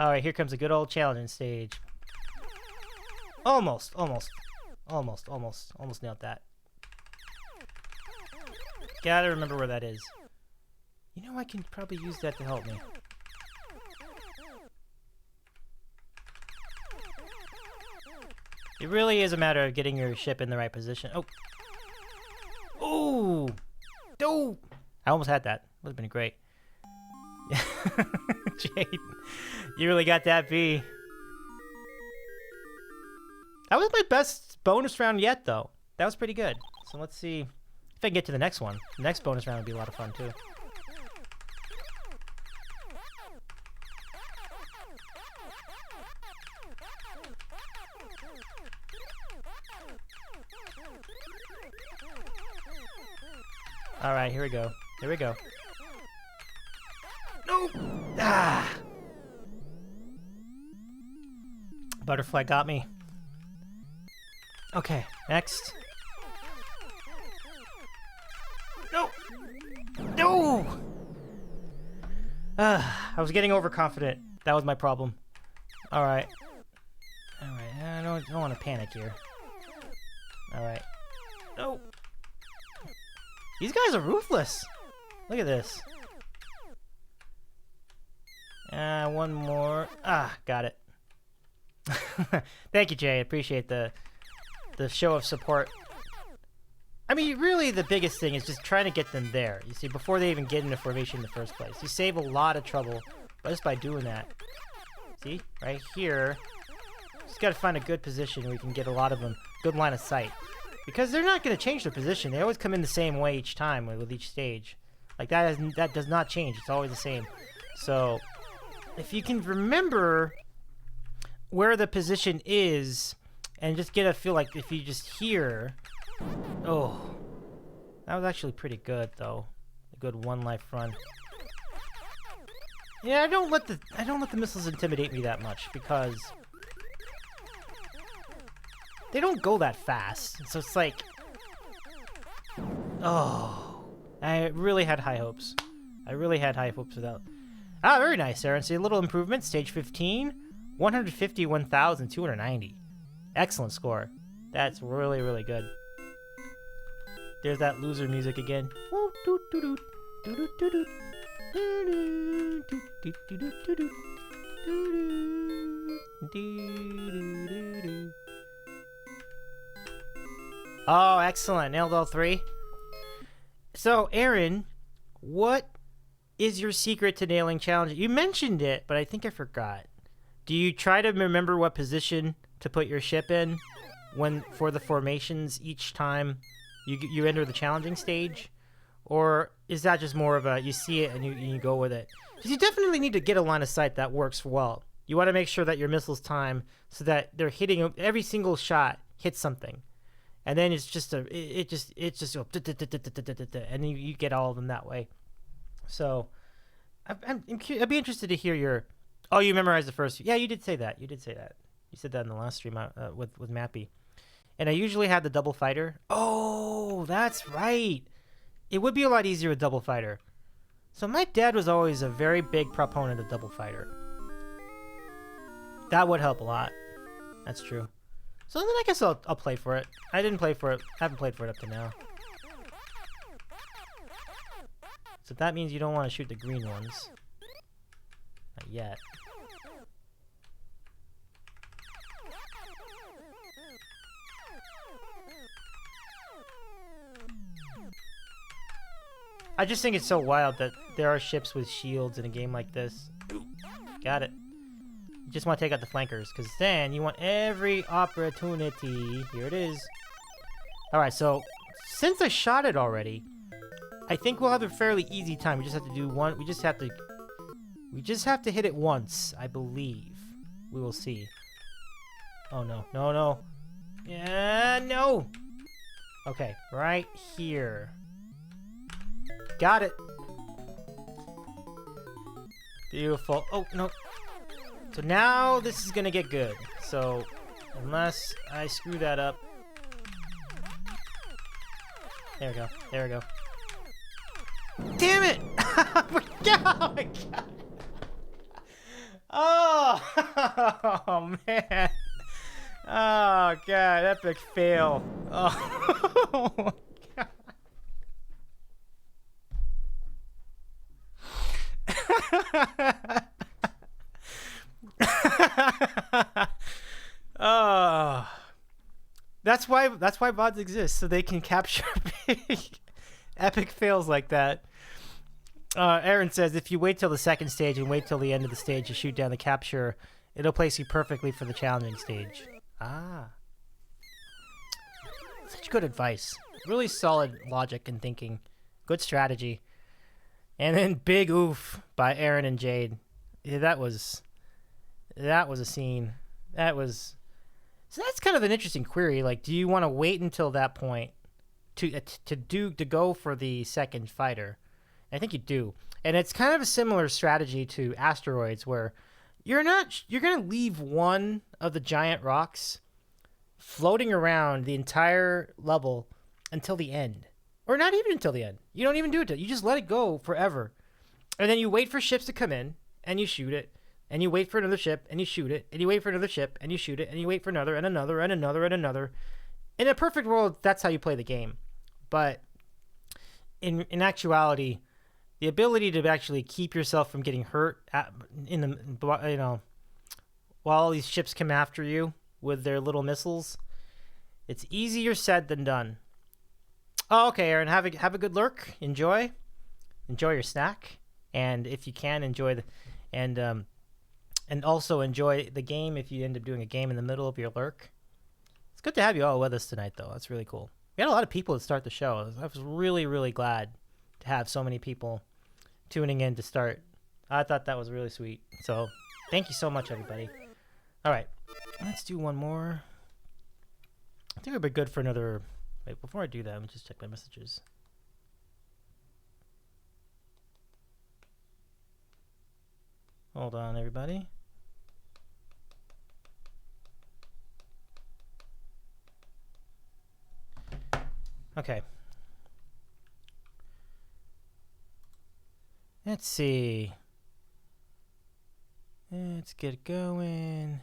A: Alright, here comes a good old challenging stage. Almost nailed that. Gotta remember where that is. You know, I can probably use that to help me. It really is a matter of getting your ship in the right position. Oh! Ooh! Oh! I almost had that. Would have been great. Jade, you really got that B. That was my best bonus round yet, though. That was pretty good. So let's see. If I can get to the next one. The next bonus round would be a lot of fun, too. Alright, here we go. Here we go. No! Ah! Butterfly got me. Okay, next. No! No! I was getting overconfident. That was my problem. Alright. Alright, I don't want to panic here. Alright. No! These guys are ruthless! Look at this. One more. Got it. Thank you, Jay. I appreciate the show of support. I mean, really, the biggest thing is just trying to get them there. You see, before they even get into formation in the first place. You save a lot of trouble just by doing that. See? Right here. Just gotta find a good position where you can get a lot of them. Good line of sight. Because they're not gonna change their position. They always come in the same way each time with each stage. Like, that does not change. It's always the same. So, if you can remember where the position is and just get a feel like if you just hear... Oh, that was actually pretty good, though. A good one life run. Yeah, I don't let the missiles intimidate me that much because they don't go that fast. So it's like, oh, I really had high hopes. I really had high hopes without. Very nice, Aaron. See a little improvement. Stage 15, 151,290. Excellent score. That's really, really good. There's that loser music again. Oh, excellent. Nailed all three. So, Aaron, what is your secret to nailing challenges? You mentioned it, but I think I forgot. Do you try to remember what position to put your ship in for the formations each time you enter the challenging stage? Or is that just more of a, you see it and you go with it? Because you definitely need to get a line of sight that works well. You want to make sure that your missiles time so that they're hitting, every single shot hits something. And then it's just it just goes, and you get all of them that way. So I'd be interested to hear your, oh, you memorized the first, yeah, you did say that. You said that in the last stream with Mappy. And I usually have the double fighter. Oh, that's right. It would be a lot easier with double fighter. So my dad was always a very big proponent of double fighter. That would help a lot. That's true. So then I guess I'll play for it. I didn't play for it. I haven't played for it up to now. So that means you don't want to shoot the green ones. Not yet. I just think it's so wild that there are ships with shields in a game like this. Got it. You just want to take out the flankers, because then you want every opportunity. Here it is. Alright, so since I shot it already, I think we'll have a fairly easy time. We just have to do one. We just have to hit it once, I believe. We will see. Oh no. No, no. Yeah, no! Okay, right here. Got it. Beautiful. Oh, no. So now this is gonna get good. So, unless I screw that up. There we go. There we go. Damn it! Oh my god! Oh, man. Oh, God. Epic fail. Oh, my God. Oh, that's why VODs exist, so they can capture big epic fails like that. Aaron says if you wait till the second stage and wait till the end of the stage to shoot down the capture, it'll place you perfectly for the challenging stage. Ah, such good advice. Really solid logic and thinking. Good strategy. And then big oof by Aaron and Jade. Yeah, that was a scene. That was so that's kind of an interesting query. Like, do you want to wait until that point to go for the second fighter? I think you do. And it's kind of a similar strategy to asteroids where you're going to leave one of the giant rocks floating around the entire level until the end. Or not even until the end. You don't even do it. You just let it go forever. And then you wait for ships to come in and you shoot it. And you wait for another ship and you shoot it. And you wait for another ship and you shoot it. And you wait for another and another and another and another. In a perfect world, that's how you play the game. But in actuality, the ability to actually keep yourself from getting hurt while all these ships come after you with their little missiles, it's easier said than done. Oh, okay, Aaron, have a good lurk. Enjoy your snack, and if you can, enjoy and also enjoy the game if you end up doing a game in the middle of your lurk. It's good to have you all with us tonight, though. That's really cool. We had a lot of people to start the show. I was really, really glad to have so many people tuning in to start. I thought that was really sweet. So thank you so much, everybody. All right, let's do one more. I think we'll be good for another. Wait, before I do that, let me just check my messages. Hold on, everybody. Okay. Let's see. Let's get going.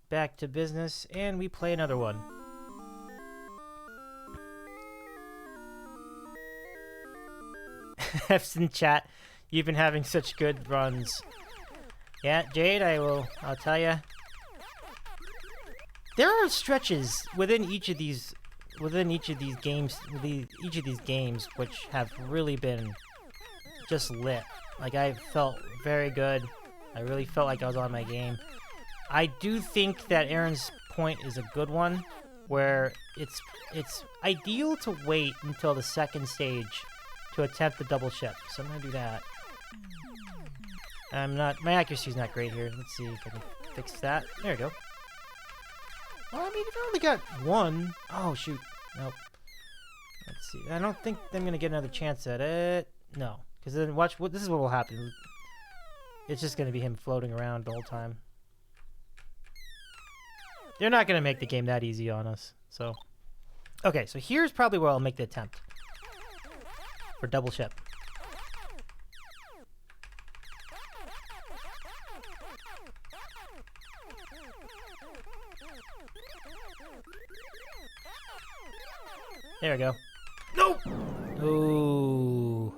A: Back to business, and we play another one. F's in chat. You've been having such good runs. Yeah, Jade, I'll tell you. There are stretches within each of these games, which have really been just lit. Like, I felt very good. I really felt like I was on my game. I do think that Aaron's point is a good one, where it's ideal to wait until the second stage to attempt the double ship. So I'm gonna do that. My accuracy's not great here. Let's see if I can fix that. There we go. Well, I mean, if I only got one. Oh, shoot. Nope. Let's see. I don't think I'm gonna get another chance at it. No. Because then watch, this is what will happen. It's just gonna be him floating around the whole time. They're not gonna make the game that easy on us. So, okay, so here's probably where I'll make the attempt for double ship. There we go. Nope. Ooh.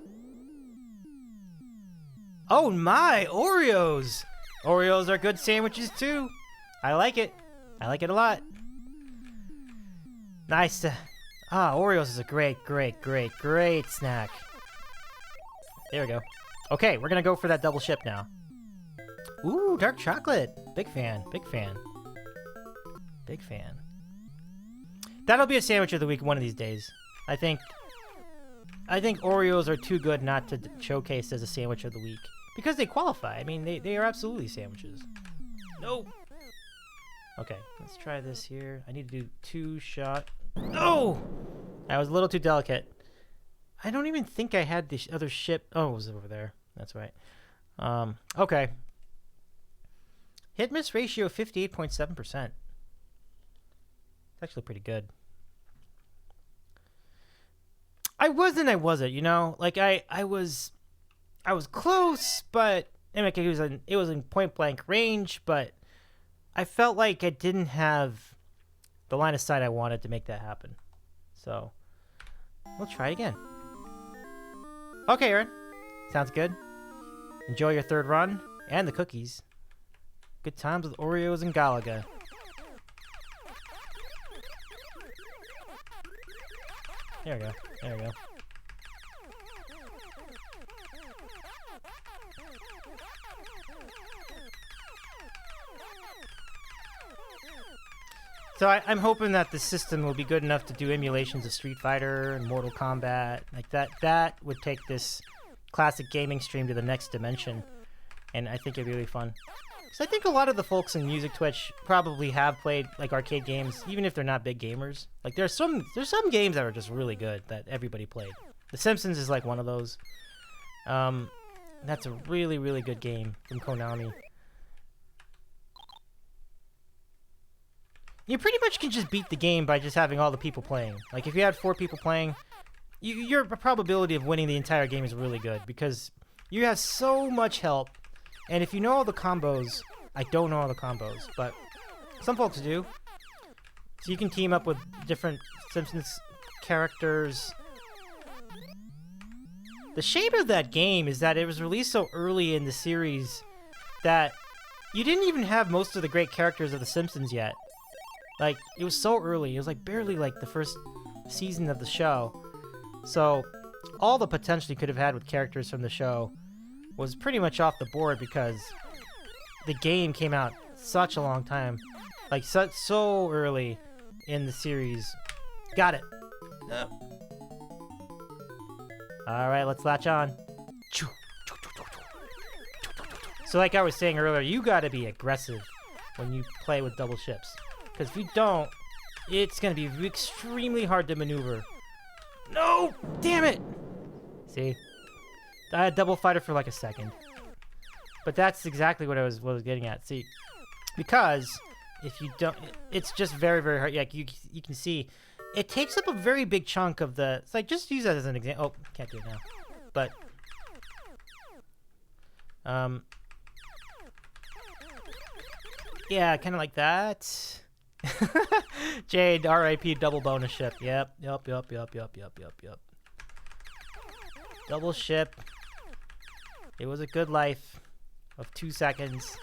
A: Oh my, Oreos. Oreos are good sandwiches too. I like it. I like it a lot. Nice. Oreos is a great snack. There we go. Okay, we're gonna go for that double ship now. Ooh, dark chocolate. Big fan. Big fan. Big fan. That'll be a sandwich of the week one of these days. I think Oreos are too good not to showcase as a sandwich of the week. Because they qualify. I mean, they are absolutely sandwiches. Nope. Okay, let's try this here. I need to do 2-shot. No! I was a little too delicate. I don't even think I had the other ship. Oh, it was over there. That's right. Okay. Hit miss ratio 58.7%. It's actually pretty good. I wasn't, you know? Like, I was close, but I mean, it was in point blank range, but I felt like I didn't have the line of sight I wanted to make that happen. So, we'll try again. Okay, Aaron. Sounds good. Enjoy your third run and the cookies. Good times with Oreos and Galaga. There we go. There we go. So I'm hoping that the system will be good enough to do emulations of Street Fighter and Mortal Kombat. Like that would take this classic gaming stream to the next dimension. And I think it'd be really fun. So I think a lot of the folks in Music Twitch probably have played like arcade games, even if they're not big gamers. Like there's some games that are just really good that everybody played. The Simpsons is like one of those. That's a really, really good game from Konami. You pretty much can just beat the game by just having all the people playing. Like, if you had 4 people playing, your probability of winning the entire game is really good because you have so much help. And if you know all the combos, I don't know all the combos, but some folks do. So you can team up with different Simpsons characters. The shame of that game is that it was released so early in the series that you didn't even have most of the great characters of The Simpsons yet. Like, it was so early. It was like barely like the first season of the show. So all the potential you could have had with characters from the show was pretty much off the board because the game came out such a long time. Like, so early in the series. Got it. Alright, let's latch on. So like I was saying earlier, you gotta be aggressive when you play with double ships. Because if you don't, it's going to be extremely hard to maneuver. No! Damn it! See? I had double fighter for like a second. But that's exactly what I was getting at. See? Because if you don't... It's just very, very hard. Like, you can see, it takes up a very big chunk of the... It's like, just use that as an example. Oh, can't do it now. But... yeah, kind of like that. Jade, R.I.P. double bonus ship. Yep. Double ship. It was a good life of 2 seconds.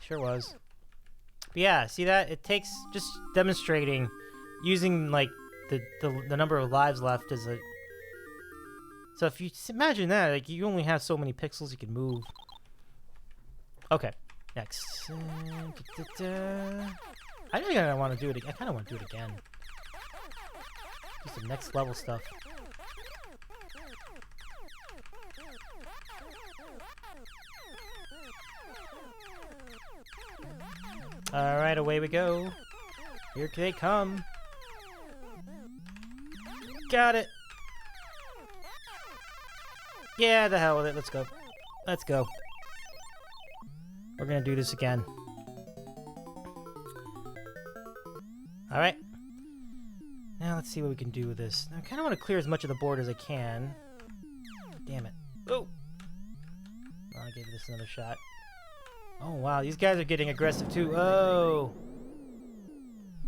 A: Sure was. But yeah, see that? It takes just demonstrating using like the number of lives left as a... So if you imagine that, like you only have so many pixels you can move. Okay. Next. I think I want to do it. I kind of want to do it again. Do some next level stuff. All right, away we go. Here they come. Got it. Yeah, the hell with it. Let's go. Let's go. We're gonna do this again. Alright. Now let's see what we can do with this. I kind of want to clear as much of the board as I can. Damn it. Oh! I'll give this another shot. Oh wow, these guys are getting aggressive too. Oh!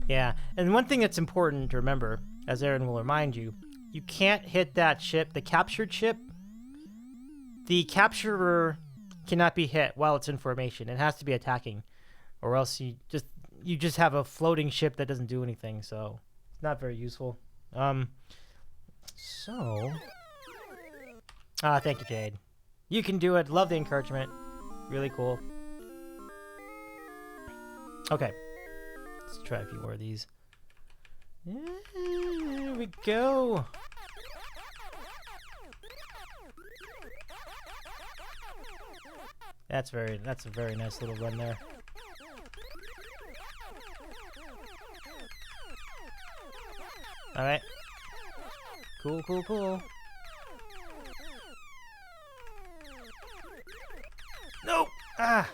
A: Yeah, and one thing that's important to remember, as Aaron will remind you, you can't hit that ship, the captured ship. The capturer cannot be hit while it's in formation. It has to be attacking, or else you just have a floating ship that doesn't do anything. So it's not very useful. Thank you, Jade. You can do it. Love the encouragement. Really cool. Okay, let's try a few more of these. There we go. That's a very nice little run there. Alright. Cool. No! Ah!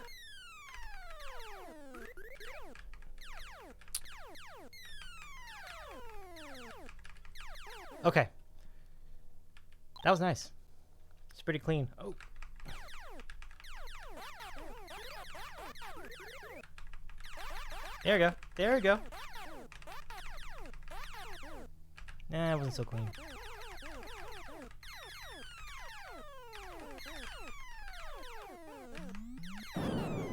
A: Okay. That was nice. It's pretty clean. Oh. There we go. There we go. Nah, it wasn't so clean.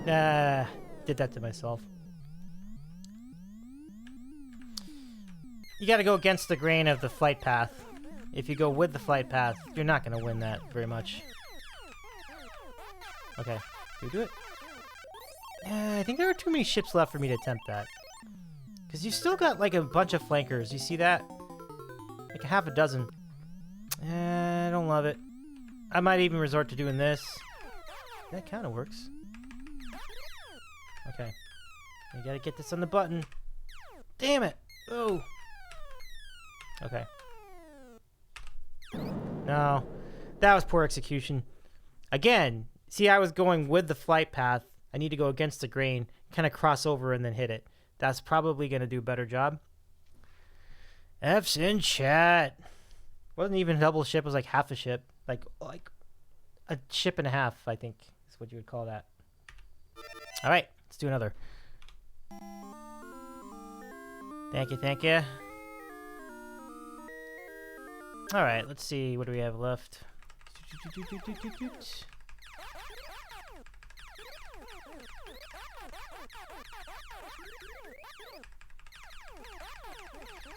A: Did that to myself. You gotta go against the grain of the flight path. If you go with the flight path, you're not gonna win that very much. Okay. Do it? I think there are too many ships left for me to attempt that. Because you've still got like a bunch of flankers. You see that? Like a half a dozen. I don't love it. I might even resort to doing this. That kind of works. Okay. I gotta get this on the button. Damn it! Oh! Okay. No. That was poor execution. Again, see, I was going with the flight path. I need to go against the grain, kind of cross over and then hit it. That's probably going to do a better job. F's in chat. Wasn't even a double ship. It was like half a ship. Like a ship and a half, I think is what you would call that. All right, let's do another. Thank you, thank you. All right, let's see. What do we have left?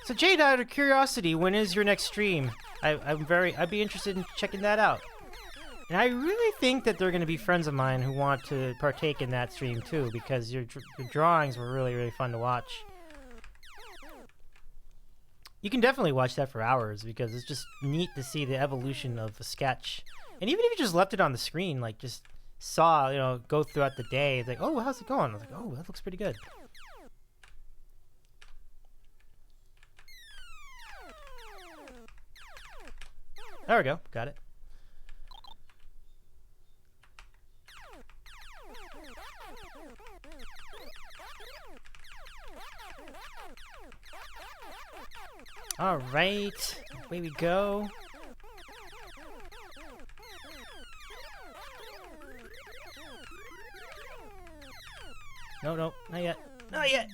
A: So Jade, out of curiosity, when is your next stream? I'd be interested in checking that out. And I really think that they're going to be friends of mine who want to partake in that stream too, because your drawings were really, really fun to watch. You can definitely watch that for hours because it's just neat to see the evolution of a sketch. And even if you just left it on the screen, like just saw, you know, go throughout the day, it's like, oh, how's it going? I was like, oh, that looks pretty good. There we go. Got it. All right. Away we go. No, no, not yet. Not yet.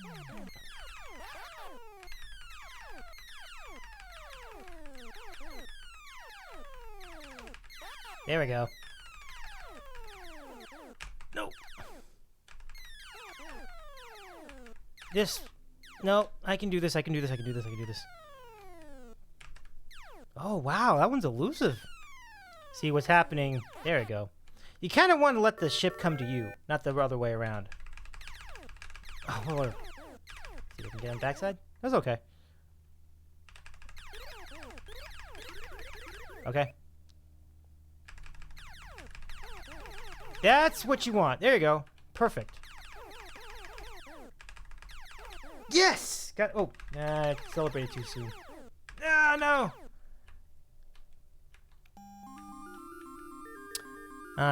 A: There we go. No. This. No, I can do this. I can do this. I can do this. I can do this. Oh, wow. That one's elusive. See what's happening. There we go. You kind of want to let the ship come to you, not the other way around. Oh, Lord. See if I can get on the backside. That's okay. Okay. That's what you want. There you go. Perfect. Yes! Got. Oh, I celebrated too soon. Ah, no!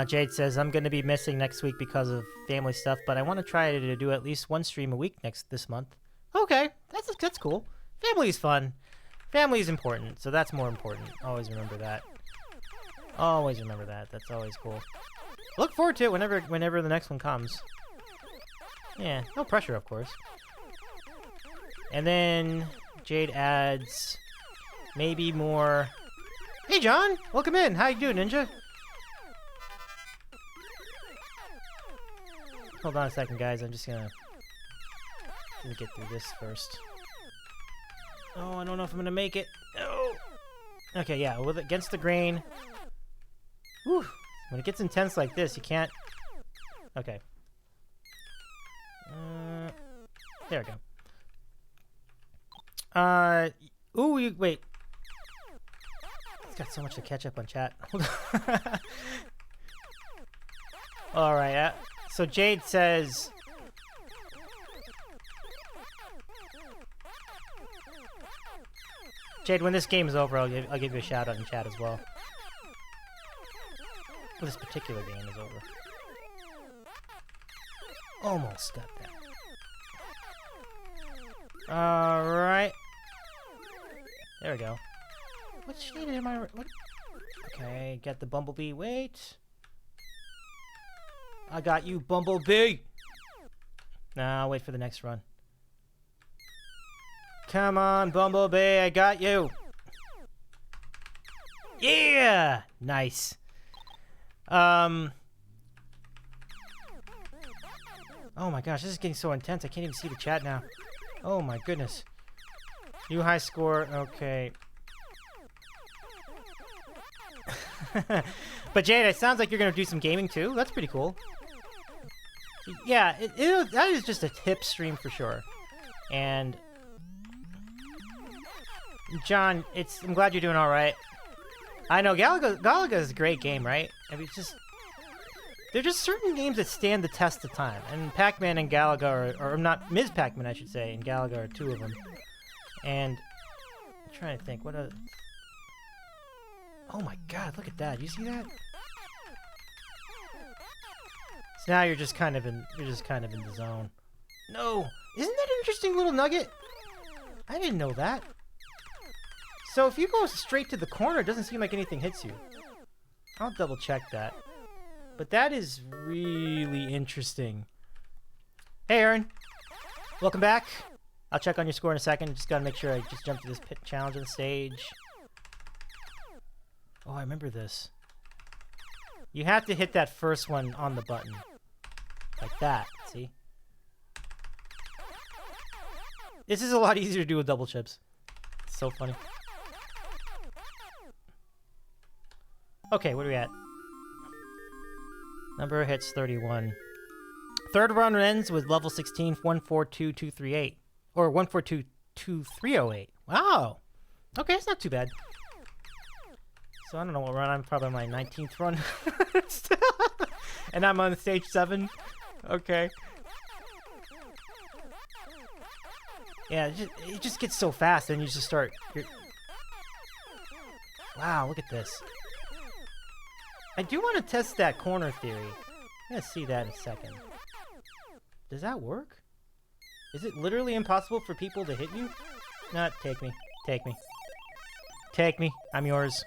A: Jade says, I'm going to be missing next week because of family stuff, but I want to try to do at least one stream a week this month. Okay, that's cool. Family is fun. Family is important, so that's more important. Always remember that. Always remember that. That's always cool. Look forward to it whenever the next one comes. Yeah, no pressure, of course. And then Jade adds maybe more. Hey, John, welcome in. How you doing, Ninja? Hold on a second, guys. I'm just gonna get through this first. Oh, I don't know if I'm gonna make it. Oh. Okay, yeah, with against the grain. Whew. When it gets intense like this, you can't. Okay. There we go. Ooh, wait. It's got so much to catch up on chat. All right. So Jade says. Jade, when this game is over, I'll give you a shout out in chat as well. When this particular game is over. Almost got that. Alright. There we go. What shade am I... What? Okay, got the bumblebee. Wait. I got you, bumblebee! Nah, I'll wait for the next run. Come on, bumblebee, I got you! Yeah! Nice. Oh my gosh, this is getting so intense. I can't even see the chat now. Oh my goodness. New high score. Okay. But Jade, it sounds like you're going to do some gaming too. That's pretty cool. Yeah, that is just a tip stream for sure. And John, I'm glad you're doing all right. I know Galaga is a great game, right? I mean, they're just certain games that stand the test of time. And Pac-Man and Galaga or not Ms. Pac-Man, I should say, and Galaga are two of them. And I'm trying to think, what other? Oh my God, look at that! You see that? So now you're just kind of in the zone. No, isn't that an interesting little nugget? I didn't know that. So if you go straight to the corner, it doesn't seem like anything hits you. I'll double check that. But that is really interesting. Hey, Aaron. Welcome back. I'll check on your score in a second. Just gotta make sure I just jump to this pit challenge on the stage. Oh, I remember this. You have to hit that first one on the button. Like that, see? This is a lot easier to do with double chips. It's so funny. Okay, what are we at? Number of hits, 31. Third round ends with level 16, 142238. Or 14222308. Wow! Okay, it's not too bad. So I don't know what run I'm probably on my 19th run. And I'm on stage 7. Okay. Yeah, it just gets so fast, and you just start. Wow, look at this. I do want to test that corner theory. I'm gonna see that in a second. Does that work? Is it literally impossible for people to hit you? Not take me. Take me. Take me. I'm yours.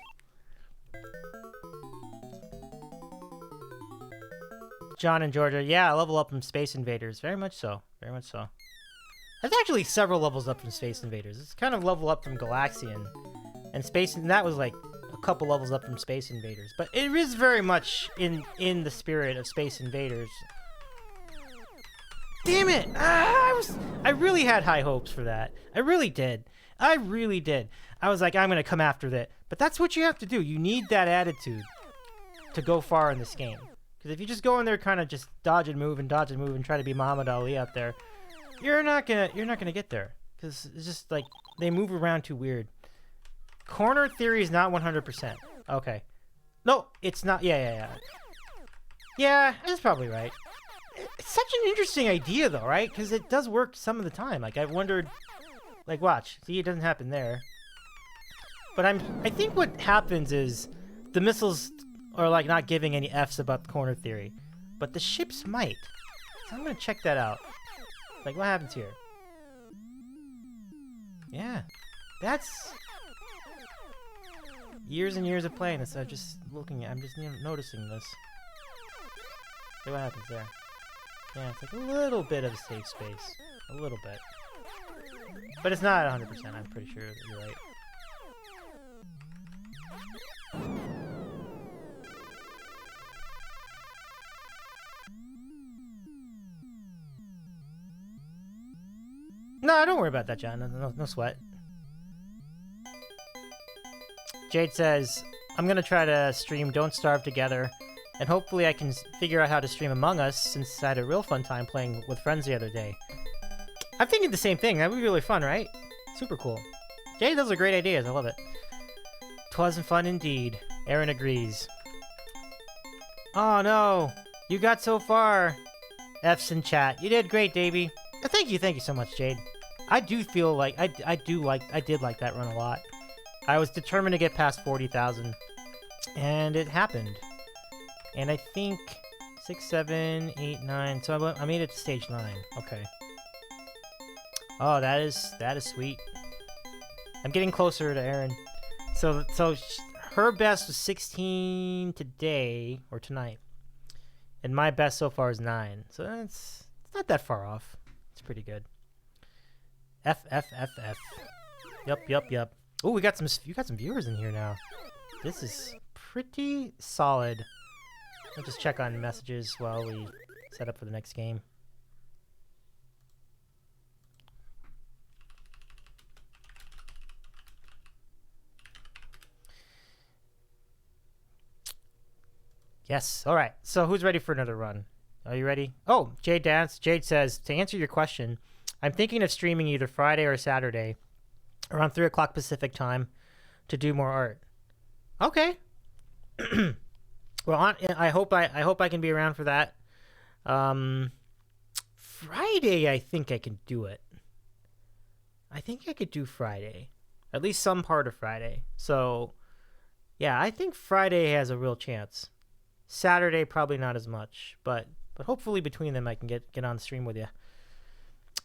A: John in Georgia. Yeah, I level up from Space Invaders. Very much so. Very much so. That's actually several levels up from Space Invaders. It's kind of level up from Galaxian. And that was like a couple levels up from Space Invaders. But it is very much in the spirit of Space Invaders. Damn it! I really had high hopes for that. I really did. I really did. I was like, I'm gonna come after that. But that's what you have to do. You need that attitude to go far in this game. Because if you just go in there kind of just dodge and move and try to be Muhammad Ali out there, you're not gonna get there. Because it's just like they move around too weird. Corner theory is not 100%. Okay. No, it's not. Yeah. Yeah, that's probably right. It's such an interesting idea, though, right? Because it does work some of the time. Like, I've wondered... Like, watch. See, it doesn't happen there. But I think what happens is the missiles are, like, not giving any Fs about the corner theory. But the ships might. So I'm going to check that out. Like, what happens here? Yeah. That's... years and years of playing this. I'm just noticing this. See what happens there. Yeah, it's like a little bit of a safe space. A little bit. But it's not 100%, I'm pretty sure that you're right. No, don't worry about that, John. No sweat. Jade says, I'm going to try to stream Don't Starve Together. And hopefully I can figure out how to stream Among Us, since I had a real fun time playing with friends the other day. I'm thinking the same thing. That would be really fun, right? Super cool. Jay, those are great ideas. I love it. 'Twas fun indeed. Aaron agrees. Oh no! You got so far. F's in chat. You did great, Davy. Thank you so much, Jade. I do feel like I did like that run a lot. I was determined to get past 40,000, and it happened. And I think 6, 7, 8, 9. So I made it to stage 9. Okay. Oh, that is sweet. I'm getting closer to Erin. So her best was 16 today or tonight, and my best so far is 9. So it's not that far off. It's pretty good. F. Yup. Oh, you got some viewers in here now. This is pretty solid. I'll just check on messages while we set up for the next game. Yes. All right. So who's ready for another run? Are you ready? Oh, Jade says, to answer your question, I'm thinking of streaming either Friday or Saturday around 3 o'clock Pacific time to do more art. Okay. Well, I hope I can be around for that. Friday, I think I can do it. I think I could do Friday, at least some part of Friday. So, yeah, I think Friday has a real chance. Saturday, probably not as much, but hopefully between them I can get on the stream with you.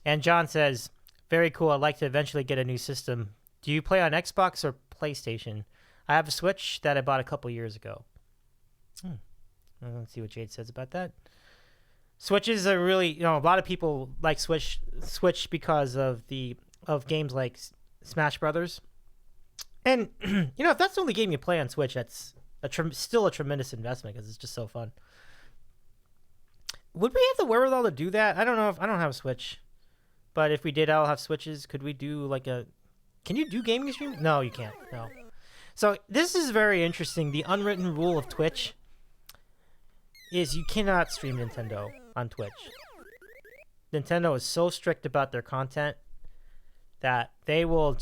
A: And John says, very cool. I'd like to eventually get a new system. Do you play on Xbox or PlayStation? I have a Switch that I bought a couple years ago. Let's see what Jade says about that. Switches are really, a lot of people like Switch because of games like Smash Brothers. And, if that's the only game you play on Switch, that's still a tremendous investment because it's just so fun. Would we have the wherewithal to do that? I don't know. I don't have a Switch. But if we did all have Switches, could we do can you do gaming stream? No, you can't. No. So this is very interesting. The unwritten rule of Twitch is you cannot stream Nintendo on Twitch. Nintendo is so strict about their content that they will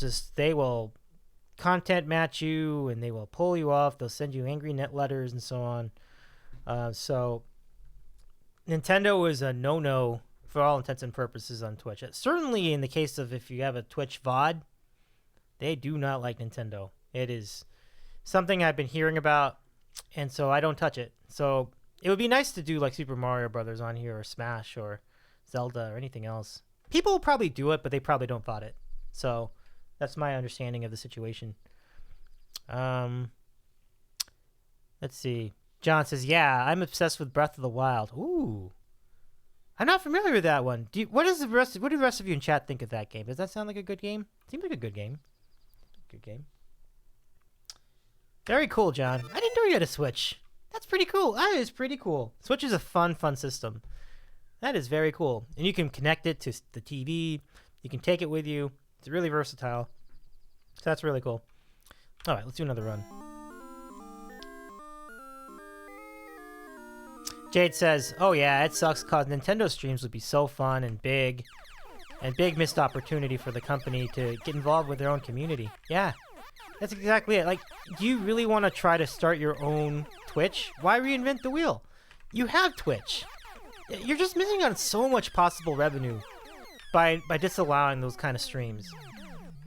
A: content match you and they will pull you off. They'll send you angry net letters and so on. So Nintendo is a no-no for all intents and purposes on Twitch. Certainly in the case of if you have a Twitch VOD, they do not like Nintendo. It is something I've been hearing about, and so I don't touch it. So it would be nice to do like Super Mario Brothers on here, or Smash, or Zelda, or anything else. People will probably do it, but they probably don't VOD it. So that's my understanding of the situation. Let's see. John says, yeah, I'm obsessed with Breath of the Wild. Ooh. I'm not familiar with that one. What do the rest of you in chat think of that game? Does that sound like a good game? Seems like a good game. Good game. Very cool, John. I didn't know you had a Switch. That's pretty cool. That is pretty cool. Switch is a fun system. That is very cool. And you can connect it to the TV. You can take it with you. It's really versatile. So that's really cool. All right, let's do another run. Jade says, oh yeah, it sucks because Nintendo streams would be so fun and big missed opportunity for the company to get involved with their own community. Yeah, that's exactly it. Like, do you really want to try to start your own Twitch? Why reinvent the wheel? You have Twitch. You're just missing on so much possible revenue by disallowing those kind of streams.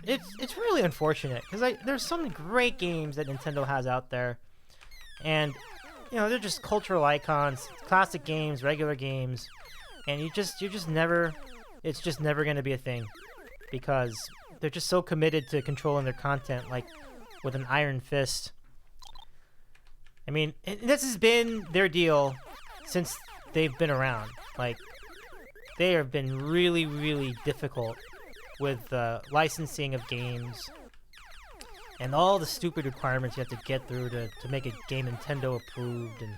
A: It's really unfortunate because there's so many great games that Nintendo has out there, and they're just cultural icons, classic games, regular games, and you're just never. It's just never going to be a thing because they're just so committed to controlling their content, like with an iron fist. I mean, this has been their deal since they've been around. Like, they have been really, really difficult with licensing of games and all the stupid requirements you have to get through to make a game Nintendo approved, and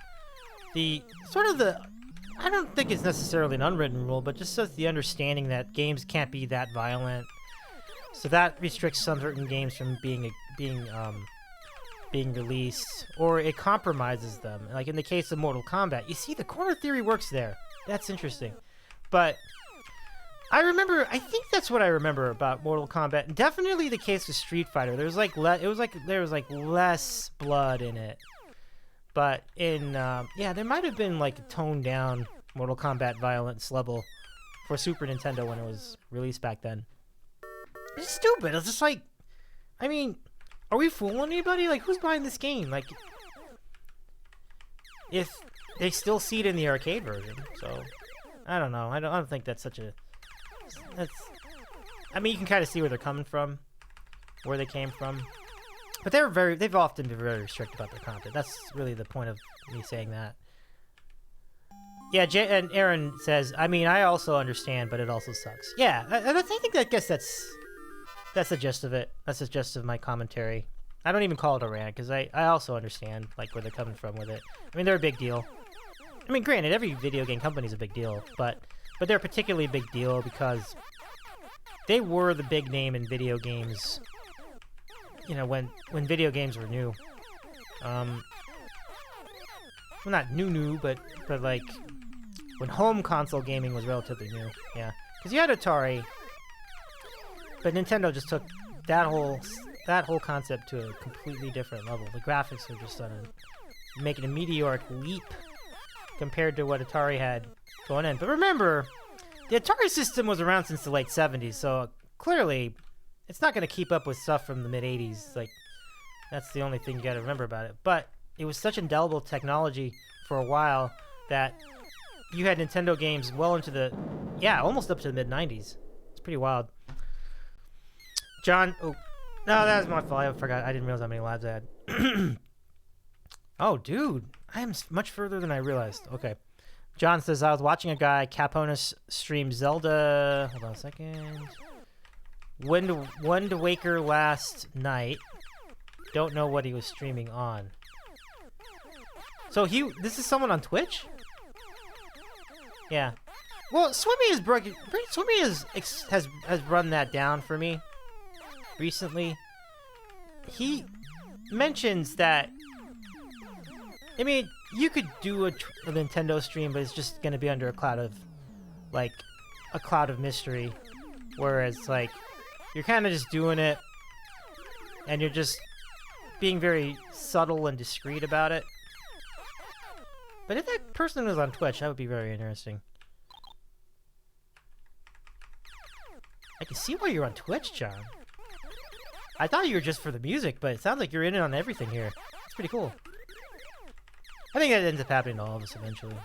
A: I don't think it's necessarily an unwritten rule, but just the understanding that games can't be that violent. So that restricts some certain games from being released, or it compromises them. Like in the case of Mortal Kombat, you see the corner theory works there. That's interesting. But I think that's what I remember about Mortal Kombat. Definitely the case with Street Fighter. There was less blood in it. But there might have been like a toned down Mortal Kombat violence level for Super Nintendo when it was released back then. It's stupid. It's just like, I mean, are we fooling anybody? Like, who's buying this game? Like, if they still see it in the arcade version, so I don't know. I don't think that's such a. I mean, you can kind of see where they're coming from, where they came from. But they've often been very strict about their content. That's really the point of me saying that. Yeah, and Aaron says, I mean, I also understand, but it also sucks. Yeah, I guess that's the gist of it. That's the gist of my commentary. I don't even call it a rant, because I also understand, like, where they're coming from with it. I mean, they're a big deal. I mean, granted, every video game company is a big deal, but they're a particularly big deal because they were the big name in video games, when video games were new. Well, not new, but like, when home console gaming was relatively new. Yeah, because you had Atari, but Nintendo just took that whole concept to a completely different level. The graphics are just making a meteoric leap compared to what Atari had going in. But remember, the Atari system was around since the late 70s, so clearly it's not going to keep up with stuff from the mid 80s. Like, that's the only thing you got to remember about it. But it was such indelible technology for a while that you had Nintendo games well into the, almost up to the mid 90s. It's pretty wild. John, oh, no, that was my fault. I forgot. I didn't realize how many lives I had. Oh, dude, I am much further than I realized. Okay. John says, I was watching a guy, Caponis, stream Zelda. Hold on a second. Wind Waker last night. Don't know what he was streaming on. So this is someone on Twitch? Yeah. Well, Swimmy has run that down for me recently. He mentions that, I mean, you could do a Nintendo stream, but it's just going to be under a cloud of mystery. Whereas, like, you're kind of just doing it, and you're just being very subtle and discreet about it. But if that person was on Twitch, that would be very interesting. I can see why you're on Twitch, John. I thought you were just for the music, but it sounds like you're in on everything here. It's pretty cool. I think that ends up happening to all of us eventually.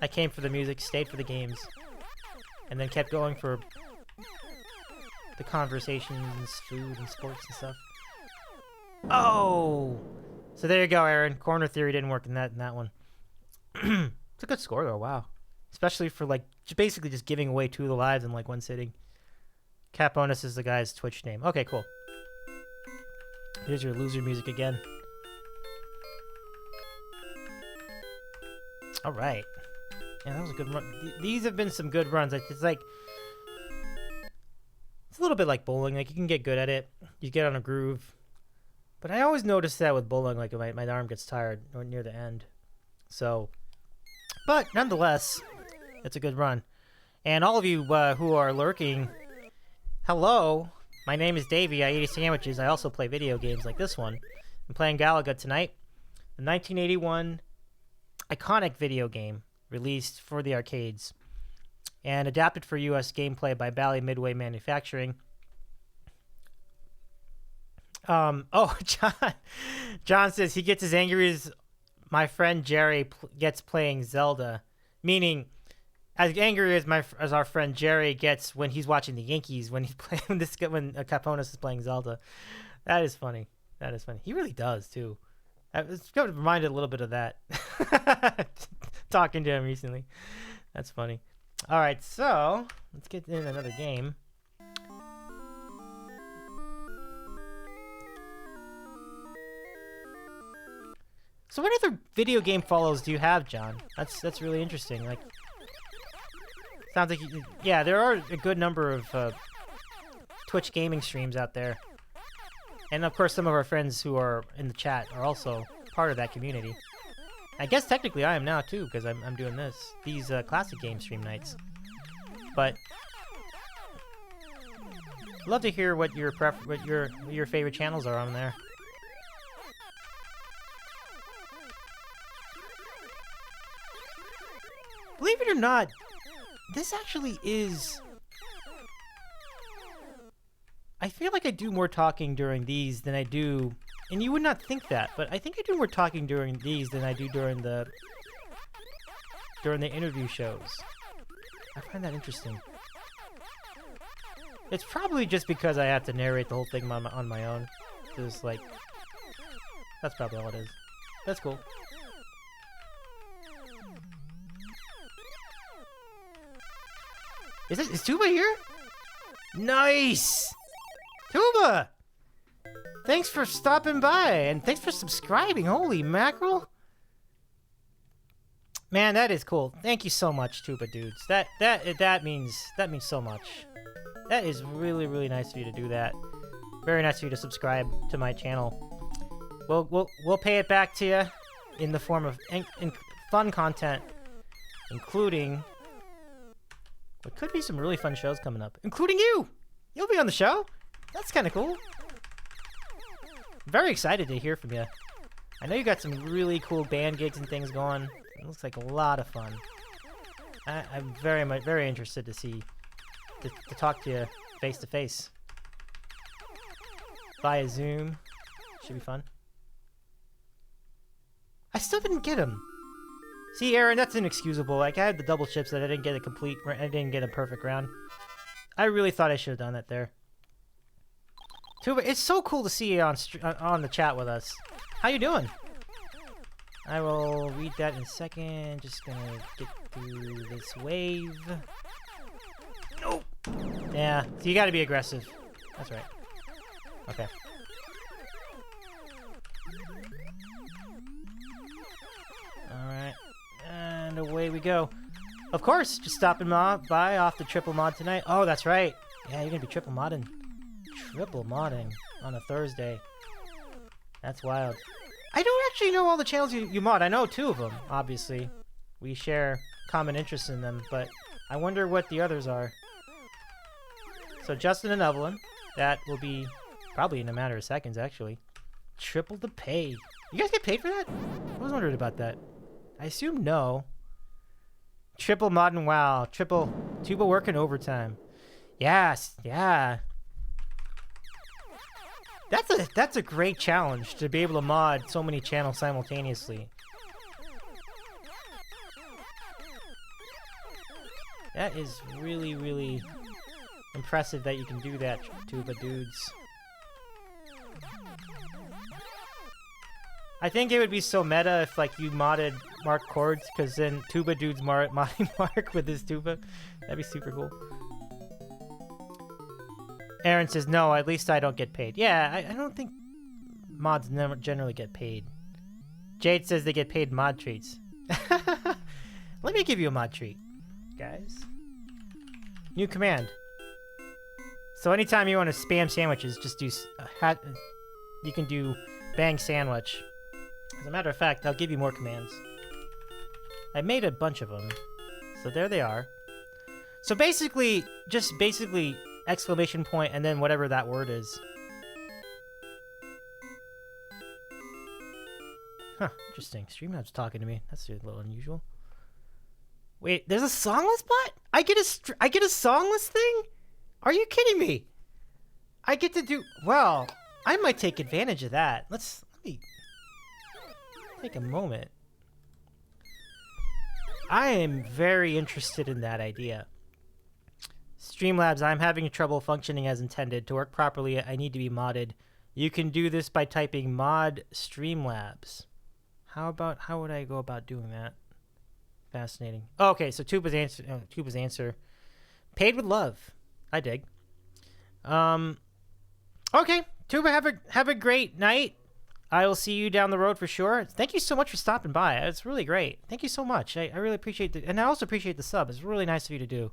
A: I came for the music, stayed for the games, and then kept going for the conversations, food, and sports and stuff. Oh! So there you go, Aaron. Corner theory didn't work in that one. It's a good score, though. Wow. Especially for, like, basically just giving away 2 of the lives in, like, one sitting. Caponis is the guy's Twitch name. Okay, cool. Here's your loser music again. All right. Yeah, that was a good run. These have been some good runs. It's like, it's a little bit like bowling. Like, you can get good at it. You get on a groove. But I always notice that with bowling, like, my arm gets tired near the end. So, but nonetheless, it's a good run. And all of you who are lurking, hello. My name is Davy. I eat sandwiches. I also play video games like this one. I'm playing Galaga tonight. The 1981 iconic video game released for the arcades and adapted for U.S. gameplay by Bally Midway Manufacturing. John says he gets as angry as my friend Jerry gets playing Zelda, meaning as angry as our friend Jerry gets when he's watching the Yankees when Caponis is playing Zelda. That is funny. That is funny. He really does too. It's kind of reminded a little bit of that. Talking to him recently. That's funny. All right, so let's get in another game. So what other video game follows do you have, John? That's really interesting. Like, sounds like yeah, there are a good number of Twitch gaming streams out there. And of course, some of our friends who are in the chat are also part of that community. I guess technically I am now too, because I'm doing these classic game stream nights. But I'd love to hear what your favorite channels are on there. Believe it or not, this actually is. I feel like I do more talking during these than I do, and you would not think that, but I think I do more talking during these than I do during the interview shows. I find that interesting. It's probably just because I have to narrate the whole thing on my own. Just like, that's probably all it is. That's cool. Is Tuba here? Nice! Tuba! Thanks for stopping by, and thanks for subscribing. Holy mackerel. Man, that is cool. Thank you so much, Tuba dudes. That means so much. That is really, really nice of you to do that. Very nice of you to subscribe to my channel. We'll pay it back to you in the form of fun content including what could be some really fun shows coming up, including you. You'll be on the show. That's kind of cool. Very excited to hear from you. I know you got some really cool band gigs and things going. It looks like a lot of fun. I'm very interested to talk to you face to face via Zoom. Should be fun. I still didn't get him. See, Aaron, that's inexcusable. Like, I had the double chips that I didn't get I didn't get a perfect round. I really thought I should have done that there. Tuba, it's so cool to see you on the chat with us. How you doing? I will read that in a second. Just gonna get through this wave. Nope. Yeah, so you gotta be aggressive. That's right. Okay. Alright. And away we go. Of course, just stopping by off the triple mod tonight. Oh, that's right. Yeah, you're gonna be triple modding. Triple modding on a Thursday. That's wild. I don't actually know all the channels you mod. I know 2 of them, obviously. We share common interests in them, but I wonder what the others are. So Justin and Evelyn, that will be probably in a matter of seconds, actually. Triple the pay. You guys get paid for that? I was wondering about that. I assume no. Triple mod and WoW. Triple Tuba working overtime. Yes, yeah. That's a great challenge to be able to mod so many channels simultaneously. That is really, really impressive that you can do that, Tuba dudes. I think it would be so meta if like you modded Mark Chords, because then Tuba dudes modding Mark with his tuba. That'd be super cool. Aaron says, no, at least I don't get paid. Yeah, I don't think mods never generally get paid. Jade says they get paid mod treats. Let me give you a mod treat, guys. New command. So anytime you want to spam sandwiches, just do you can do bang sandwich. As a matter of fact, I'll give you more commands. I made a bunch of them. So there they are. So basically, exclamation point and then whatever that word is. Huh, interesting. Streamlab's talking to me. That's a little unusual. Wait, there's a songless bot? I get a songless thing? Are you kidding me? I get to do... Well, I might take advantage of that. Let me take a moment. I am very interested in that idea. Streamlabs, I'm having trouble functioning as intended. To work properly, I need to be modded. You can do this by typing mod Streamlabs. How would I go about doing that? Fascinating. Oh, okay, so Tuba's answer. Paid with love. I dig. Okay, Tuba, have a great night. I will see you down the road for sure. Thank you so much for stopping by. It's really great. Thank you so much. I really appreciate it. And I also appreciate the sub. It's really nice of you to do.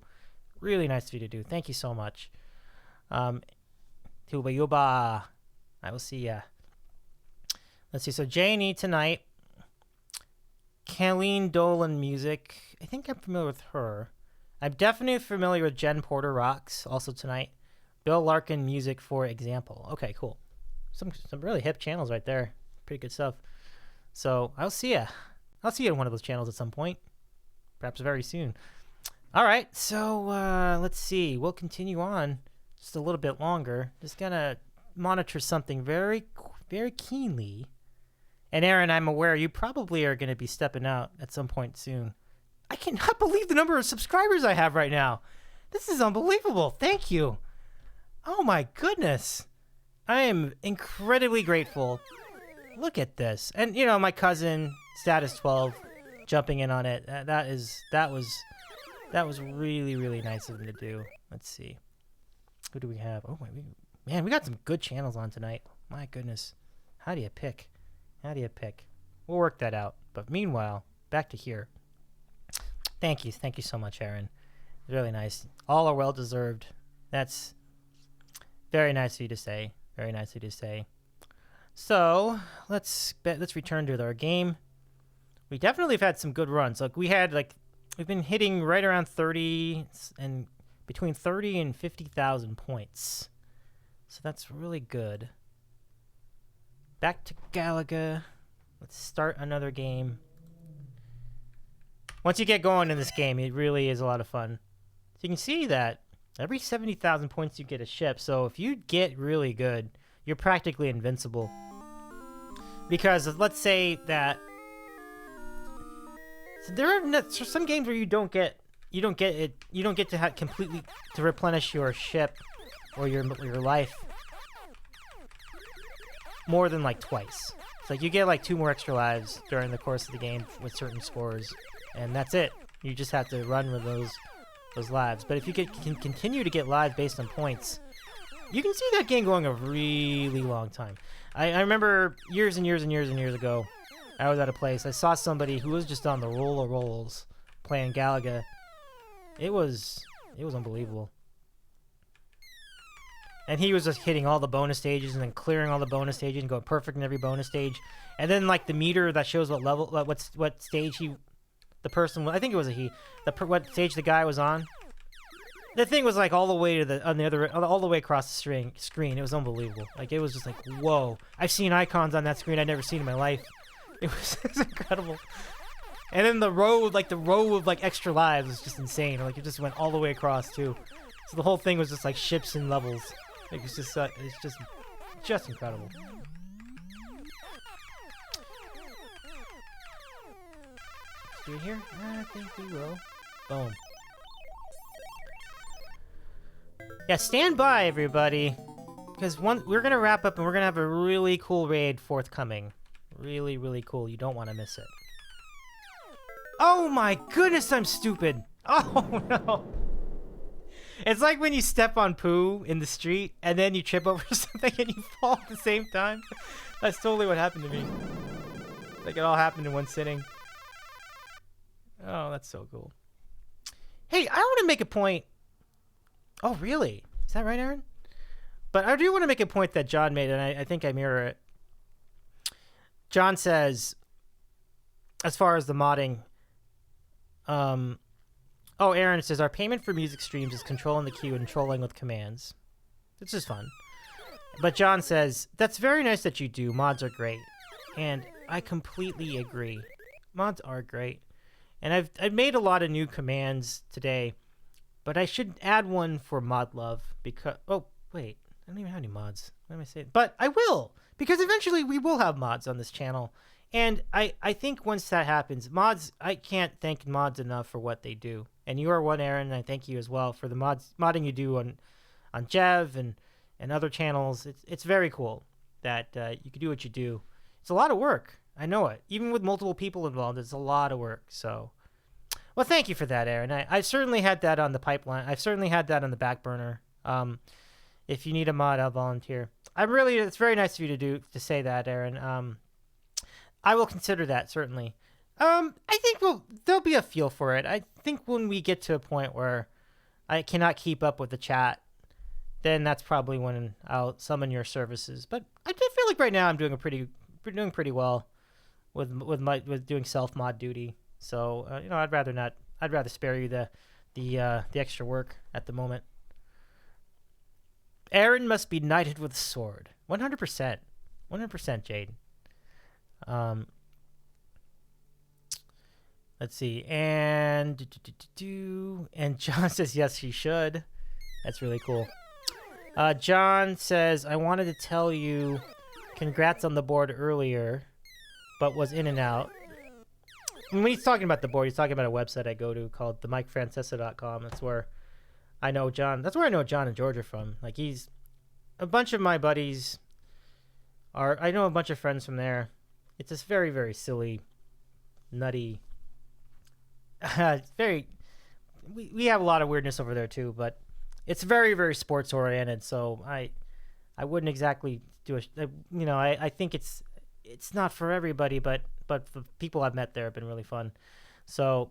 A: Really nice of you to do. Thank you so much. Tuba Yuba. I will see ya. Let's see. So J&E tonight. Colleen Dolan music. I think I'm familiar with her. I'm definitely familiar with Jen Porter Rocks. Also tonight. Bill Larkin music, for example. Okay, cool. Some really hip channels right there. Pretty good stuff. So I'll see ya. I'll see you on one of those channels at some point. Perhaps very soon. All right, so let's see. We'll continue on just a little bit longer. Just gonna monitor something very, very keenly. And Aaron, I'm aware you probably are gonna be stepping out at some point soon. I cannot believe the number of subscribers I have right now. This is unbelievable. Thank you. Oh my goodness. I am incredibly grateful. Look at this. And you know, my cousin, Status 12, jumping in on it. That was really, really nice of him to do. Let's see. Who do we have? Oh, man, we got some good channels on tonight. My goodness. How do you pick? How do you pick? We'll work that out. But meanwhile, back to here. Thank you. Thank you so much, Aaron. Really nice. All are well-deserved. That's very nice of you to say. Very nice of you to say. So, let's return to our game. We definitely have had some good runs. Like, we had, like, we've been hitting right around 30 and between 30 and 50,000 points. So that's really good. Back to Galaga. Let's start another game. Once you get going in this game, it really is a lot of fun. So you can see that every 70,000 points you get a ship. So if you get really good, you're practically invincible. Because let's say that so there are some games where you don't get to completely to replenish your ship or your life more than like twice. It's like you get like 2 more extra lives during the course of the game with certain scores, and that's it. You just have to run with those lives. But if you can continue to get lives based on points, you can see that game going a really long time. I remember years and years and years and years ago, I was at a place. I saw somebody who was just on the roll of rolls playing Galaga. It was unbelievable. And he was just hitting all the bonus stages and then clearing all the bonus stages and going perfect in every bonus stage. And then like the meter that shows what level, what stage the person, I think it was a he, what stage the guy was on. The thing was like all the way to all the way across the screen. It was unbelievable. Like it was just like, whoa! I've seen icons on that screen I'd never seen in my life. It was incredible. And then the row of like extra lives was just insane. Like it just went all the way across too. So the whole thing was just like ships and levels. Like it's just incredible. Let's do it here. I think we will. Boom. Yeah, stand by, everybody, because we're gonna wrap up and we're gonna have a really cool raid forthcoming. Really, really cool. You don't want to miss it. Oh my goodness, I'm stupid. Oh no. It's like when you step on poo in the street and then you trip over something and you fall at the same time. That's totally what happened to me. Like it all happened in one sitting. Oh, that's so cool. Hey, I want to make a point. Oh, really? Is that right, Aaron? But I do want to make a point that John made, and I think I mirror it. John says, as far as the modding, Aaron says, our payment for music streams is controlling the queue and trolling with commands. This is fun. But John says, that's very nice that you do. Mods are great. And I completely agree. Mods are great. And I've made a lot of new commands today. But I should add one for mod love because... Oh, wait. I don't even have any mods. What am I saying? But I will! Because eventually we will have mods on this channel. And I think once that happens, mods... I can't thank mods enough for what they do. And you are one, Aaron, and I thank you as well for the modding you do on Jev and other channels. It's very cool that you can do what you do. It's a lot of work. I know it. Even with multiple people involved, it's a lot of work. So... Well, thank you for that, Aaron. I certainly had that on the pipeline. I've certainly had that on the back burner. If you need a mod, I'll volunteer. It's very nice of you to say that, Aaron. I will consider that, certainly. I think there'll be a feel for it. I think when we get to a point where I cannot keep up with the chat, then that's probably when I'll summon your services. But I feel like right now I'm doing pretty well with doing self mod duty. So I'd rather spare you the extra work at the moment. Aaron must be knighted with a sword. 100%. 100%, Jade. Let's see. And John says yes, he should. That's really cool. John says, I wanted to tell you congrats on the board earlier, but was in and out. When he's talking about the board, he's talking about a website I go to called themikefrancesa.com. That's where I know John. That's where I know John and George are from. Like a bunch of my buddies I know a bunch of friends from there. It's this very, very silly, nutty. It's very. We have a lot of weirdness over there too, but it's very, very sports oriented. So I wouldn't exactly do I think it's not for everybody, but the people I've met there have been really fun. So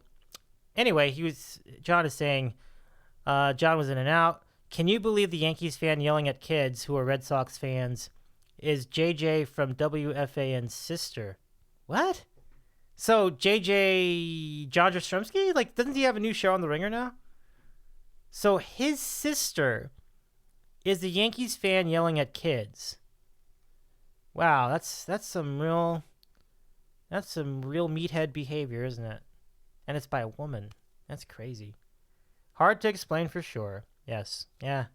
A: anyway, John is saying, John was in and out. Can you believe the Yankees fan yelling at kids who are Red Sox fans is JJ from WFAN's sister? What? So JJ John Jastrzemski, like, doesn't he have a new show on The Ringer now? So his sister is a Yankees fan yelling at kids. Wow, that's some real meathead behavior, isn't it? And it's by a woman. That's crazy. Hard to explain for sure. Yes. Yeah.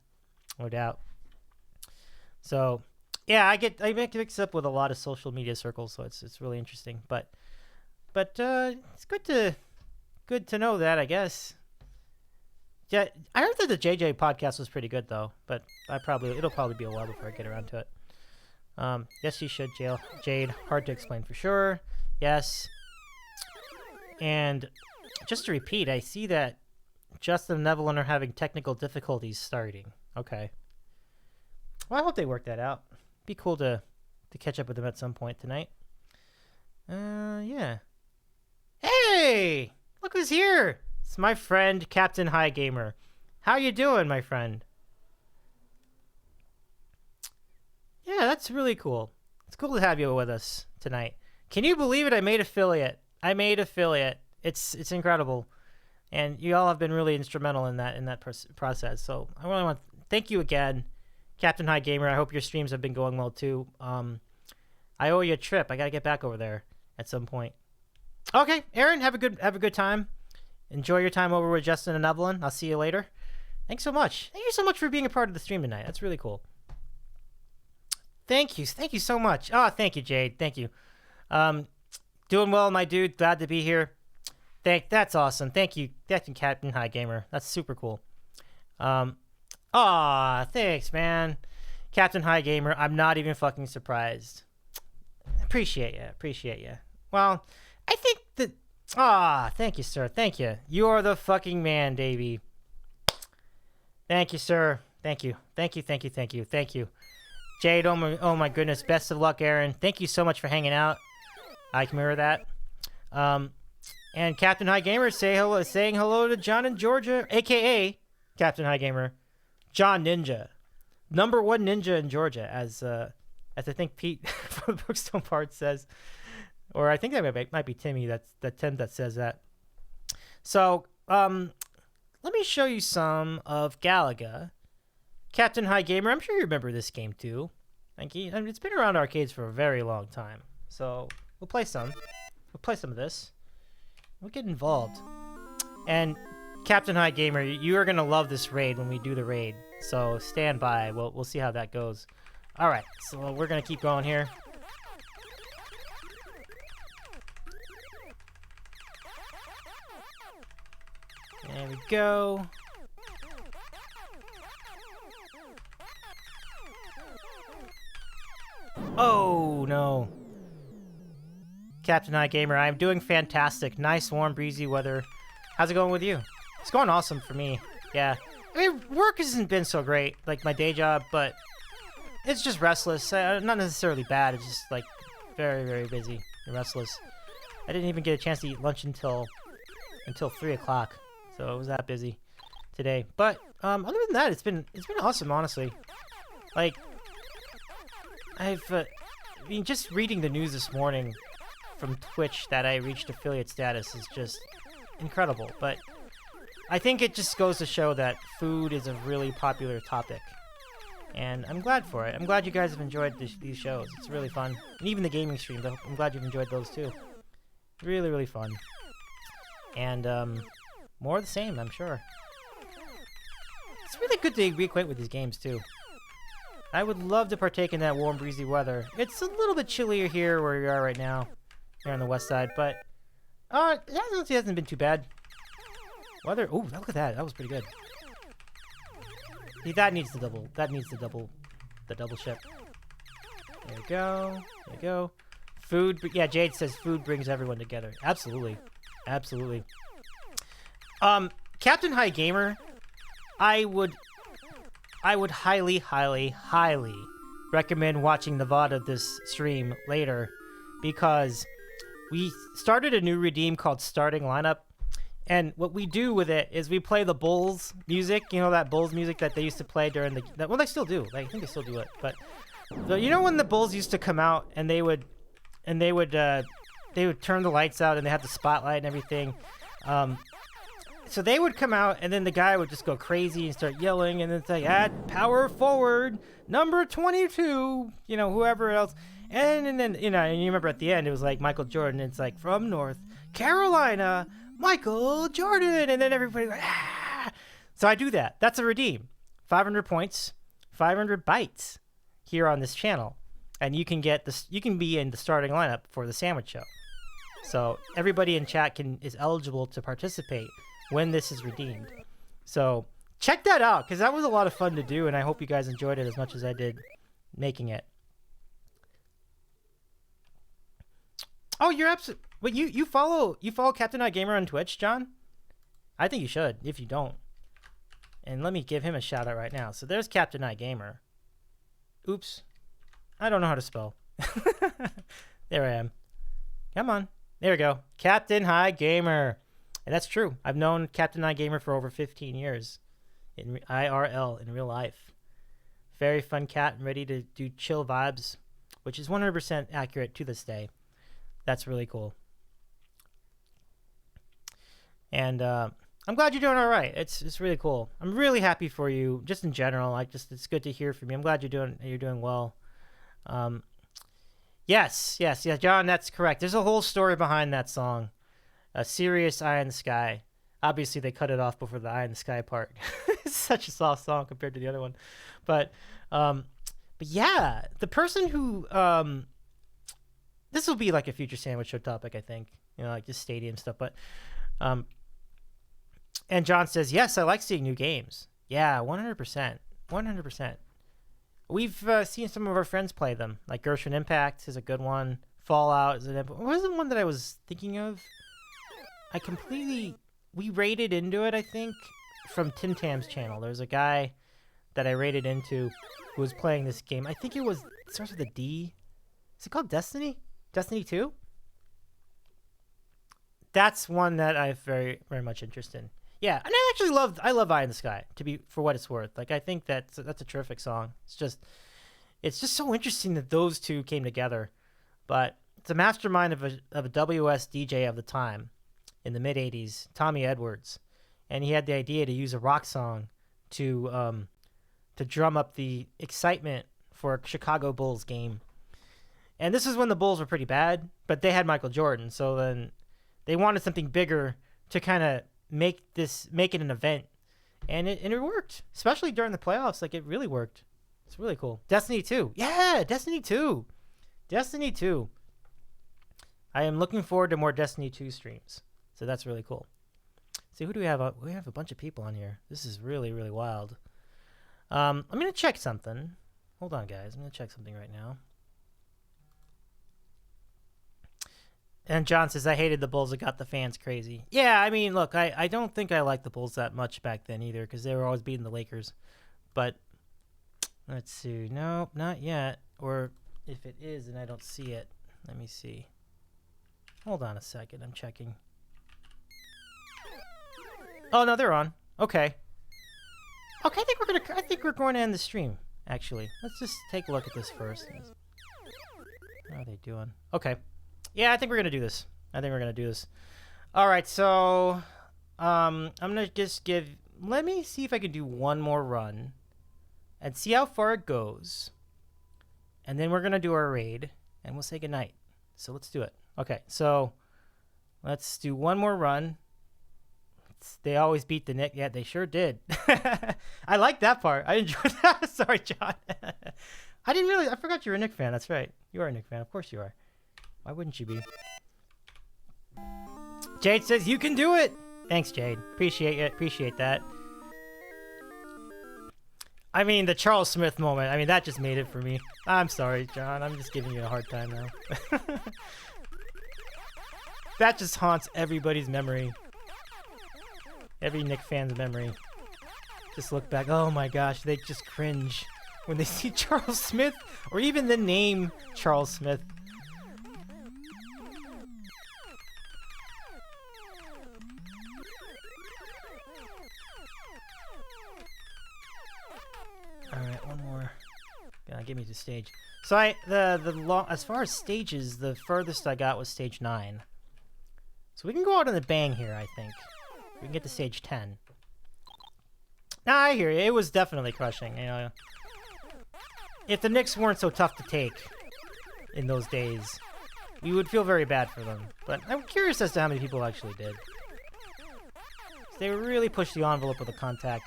A: No doubt. So, yeah, I mix up with a lot of social media circles, so it's really interesting. But it's good to know that, I guess. Yeah, I heard that the JJ podcast was pretty good though, but it'll probably be a while before I get around to it. Yes, you should, Jade. Hard to explain for sure. Yes. And just to repeat, I see that Justin and Evelyn are having technical difficulties starting. Okay. Well, I hope they work that out. Be cool to catch up with them at some point tonight. Yeah. Hey! Look who's here! It's my friend, Captain High Gamer. How you doing, my friend? Yeah, that's really cool. It's cool to have you with us tonight. Can you believe it? I made affiliate. It's incredible, and you all have been really instrumental in that process. So I really want to thank you again, Captain High Gamer. I hope your streams have been going well too. I owe you a trip. I gotta get back over there at some point. Okay, Aaron, have a good time. Enjoy your time over with Justin and Evelyn. I'll see you later. Thanks so much. Thank you so much for being a part of the stream tonight. That's really cool. Thank you so much. Oh, thank you, Jade. Thank you. Doing well, my dude. Glad to be here. That's awesome. Thank you, Captain High Gamer. That's super cool. Thanks, man. Captain High Gamer. I'm not even fucking surprised. Appreciate you. Well, I think that. Thank you, sir. Thank you. You are the fucking man, Davy. Thank you, sir. Thank you. Jade, oh my goodness. Best of luck, Aaron. Thank you so much for hanging out. I can mirror that. And Captain High Gamer saying hello to John in Georgia, aka Captain High Gamer, John Ninja, #1 ninja in Georgia, as I think Pete from the Brookstone Part says, or I think that might be Timmy. That says that. So let me show you some of Galaga. Captain High Gamer, I'm sure you remember this game too. It's been around arcades for a very long time. So we'll play some of this. We'll get involved. And Captain High Gamer, you are gonna love this raid when we do the raid. So stand by. We'll see how that goes. All right. So we're gonna keep going here. There we go. Oh, no. Captain High Gamer, I'm doing fantastic. Nice, warm, breezy weather. How's it going with you? It's going awesome for me. Yeah. I mean, work hasn't been so great, like my day job, but it's just restless. Not necessarily bad. It's just, like, very, very busy and restless. I didn't even get a chance to eat lunch until 3 o'clock. So it was that busy today. But other than that, it's been awesome, honestly. Like, just reading the news this morning from Twitch that I reached affiliate status is just incredible. But I think it just goes to show that food is a really popular topic. And I'm glad for it. I'm glad you guys have enjoyed these shows. It's really fun. And even the gaming streams, I'm glad you've enjoyed those too. Really, really fun. And more of the same, I'm sure. It's really good to reacquaint with these games too. I would love to partake in that warm, breezy weather. It's a little bit chillier here where we are right now, here on the west side, but it hasn't been too bad. Weather. Oh, look at that. That was pretty good. See, that needs the double. The double ship. There we go. There we go. Food. Yeah, Jade says food brings everyone together. Absolutely. Captain High Gamer, I would highly, highly, highly recommend watching the VOD of this stream later, because we started a new redeem called Starting Lineup, and what we do with it is we play the Bulls music, you know, that Bulls music that they used to play during well, they still do. I think they still do it, but you know when the Bulls used to come out and they would they would turn the lights out and they had the spotlight and everything. So they would come out, and then the guy would just go crazy and start yelling, and then say, "At power forward, number 22," whoever else. And then, and you remember at the end, it was like Michael Jordan. It's like, "From North Carolina, Michael Jordan." And then everybody, ah. So I do that. That's a redeem. 500 points, 500 bytes here on this channel. And you can you can be in the starting lineup for the Sandwich Show. So everybody in chat is eligible to participate when this is redeemed. So check that out, because that was a lot of fun to do, and I hope you guys enjoyed it as much as I did making it. Oh, you're absolutely... Wait, you follow Captain Eye Gamer on Twitch, John? I think you should, if you don't. And let me give him a shout out right now. So there's Captain Eye Gamer. Oops. I don't know how to spell. There I am. Come on. There we go. Captain Eye Gamer. And that's true. I've known Captain Eye Gamer for over 15 years in IRL, in real life. Very fun cat and ready to do chill vibes, which is 100% accurate to this day. That's really cool. And I'm glad you're doing all right. It's really cool. I'm really happy for you, just in general. It's good to hear from you. I'm glad you're doing well. Yes, John, that's correct. There's a whole story behind that song. A serious Eye in the Sky. Obviously, they cut it off before the Eye in the Sky part. It's such a soft song compared to the other one. But yeah, the person who this will be like a future Sandwich Show topic, I think. Like just stadium stuff. But and John says, yes, I like seeing new games. Yeah, 100%, 100%. We've seen some of our friends play them. Like Genshin Impact is a good one. Fallout is what was the one that I was thinking of? We raided into it, I think, from Tim Tam's channel. There's a guy that I raided into who was playing this game. I think it starts with a D. Is it called Destiny? Destiny 2? That's one that I'm very, very much interested in. Yeah, and I love Eye in the Sky, for what it's worth. Like, I think that's a terrific song. It's just so interesting that those two came together. But it's a mastermind of a WS DJ of the time in the mid 80s, Tommy Edwards, and he had the idea to use a rock song to drum up the excitement for a Chicago Bulls game. And this is when the Bulls were pretty bad, but they had Michael Jordan, so then they wanted something bigger to kind of make it an event, and it worked, especially during the playoffs. Like, it really worked. It's really cool. Destiny 2. Yeah, Destiny 2. Destiny 2. I am looking forward to more Destiny 2 streams. So that's really cool. See, who do we have? We have a bunch of people on here. This is really, really wild. I'm going to check something. Hold on, guys. I'm going to check something right now. And John says, I hated the Bulls. It got the fans crazy. Yeah, I mean, look, I don't think I liked the Bulls that much back then either, because they were always beating the Lakers. But let's see. No, not yet. Or if it is and I don't see it, let me see. Hold on a second. I'm checking. Oh, no, they're on. Okay. Okay, I think we're going to end the stream, actually. Let's just take a look at this first. How are they doing? Okay. Yeah, I think we're going to do this. All right, so I'm going to just let me see if I can do one more run and see how far it goes. And then we're going to do our raid, and we'll say goodnight. So let's do it. Okay, so let's do one more run. They always beat the Knicks. Yeah, they sure did. I like that part. I enjoyed that. Sorry, John. I forgot you're a Knicks fan. That's right. You are a Knicks fan. Of course you are. Why wouldn't you be? Jade says, you can do it. Thanks, Jade. Appreciate it. Appreciate that. I mean, the Charles Smith moment. I mean, that just made it for me. I'm sorry, John. I'm just giving you a hard time now. That just haunts everybody's memory. Every Knicks fan's memory. Just look back. Oh my gosh, they just cringe when they see Charles Smith, or even the name Charles Smith. Alright, one more. Give me the stage. So as far as stages, the furthest I got was stage 9. So we can go out on the bang here, I think. We can get to stage 10. Nah, I hear you. It was definitely crushing, you know. If the Knicks weren't so tough to take in those days, we would feel very bad for them. But I'm curious as to how many people actually did. They really pushed the envelope with the contact.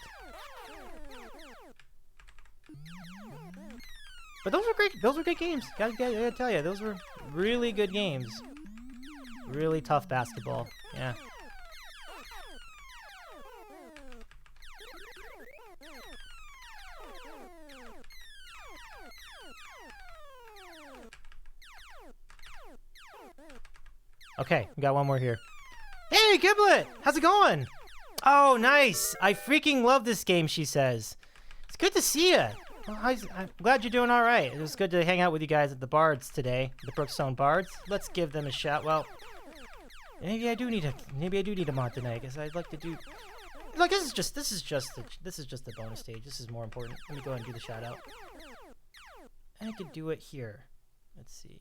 A: But those were great. Those were good games. Gotta tell you, those were really good games. Really tough basketball. Yeah. Okay, we got one more here. Hey, Giblet! How's it going? Oh, nice! I freaking love this game, she says. It's good to see you. Well, I'm glad you're doing all right. It was good to hang out with you guys at the Bards today, the Brookstone Bards. Let's give them a shot. Well, maybe I do need a mod tonight, because I'd like to do. Look, this is just the bonus stage. This is more important. Let me go ahead and do the shout out. I could do it here. Let's see.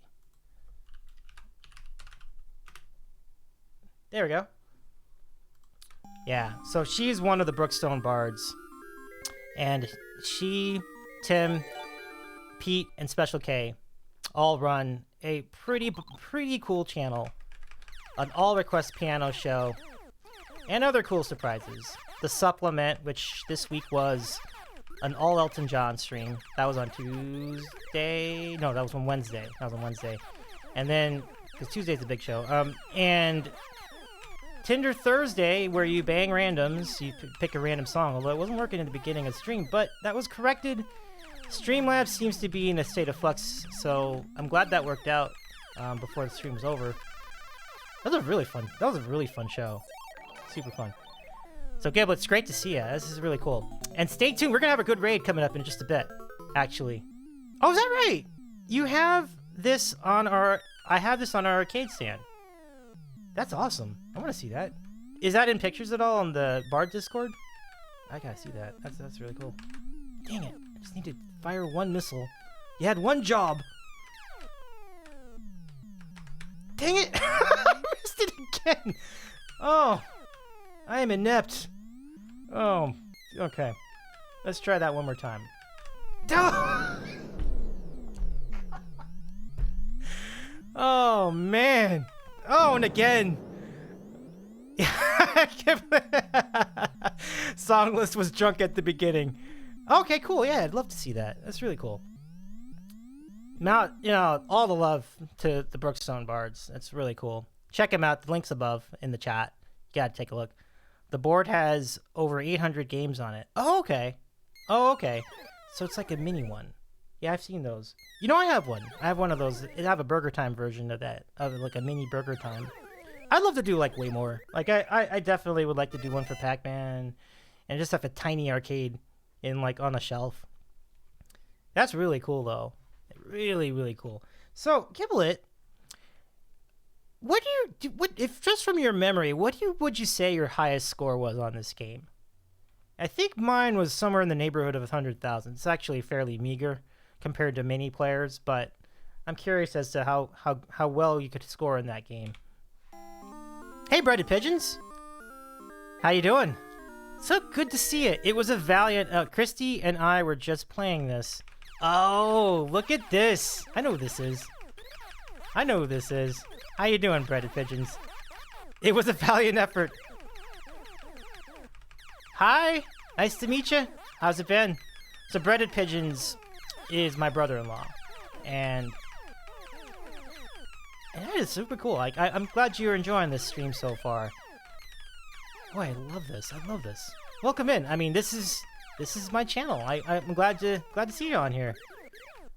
A: There we go. Yeah, so she's one of the Brookstone Bards. And she, Tim, Pete, and Special K all run a pretty cool channel. An all-request piano show. And other cool surprises. The supplement, which this week was an all Elton John stream. That was on Tuesday. No, that was on Wednesday. And then, because Tuesday's the big show. And Tinder Thursday, where you bang randoms, you pick a random song, although it wasn't working in the beginning of the stream, but that was corrected. Streamlabs seems to be in a state of flux, so I'm glad that worked out before the stream was over. That was a really fun show. Super fun. So, Giblet, it's great to see you. This is really cool. And stay tuned. We're going to have a good raid coming up in just a bit, actually. Oh, is that right? You have this on our... I have this on our arcade stand. That's awesome. I want to see that. Is that in pictures at all on the Bard Discord? I gotta see that. That's really cool. Dang it. I just need to fire one missile. You had one job. Dang it. I missed it again. Oh. I am inept. Oh. Okay. Let's try that one more time. Oh, man. Oh, and again. Song list was drunk at the beginning. Okay, cool. Yeah, I'd love to see that. That's really cool. Now, you know, all the love to the Brookstone Bards. That's really cool. Check them out. The link's above in the chat. You gotta take a look. The board has over 800 games on it. Oh, okay. So it's like a mini one. Yeah, I've seen those. You know, I have one. I have one of those. I have a Burger Time version of that. Of like a mini Burger Time. I'd love to do like way more. Like I definitely would like to do one for Pac-Man and just have a tiny arcade in like on a shelf. That's really cool though. Really, really cool. So, Giblet, what if just from your memory, would you say your highest score was on this game? I think mine was somewhere in the neighborhood of 100,000. It's actually fairly meager compared to many players, but I'm curious as to how well you could score in that game. Hey, Breaded Pigeons. How you doing? So good to see you. It was a valiant... Christy and I were just playing this. Oh, look at this. I know who this is. How you doing, Breaded Pigeons? It was a valiant effort. Hi. Nice to meet you. How's it been? So Breaded Pigeons is my brother-in-law. And that is super cool. Like, I'm glad you're enjoying this stream so far. Boy, I love this. Welcome in. I mean, this is my channel. I'm glad to see you on here.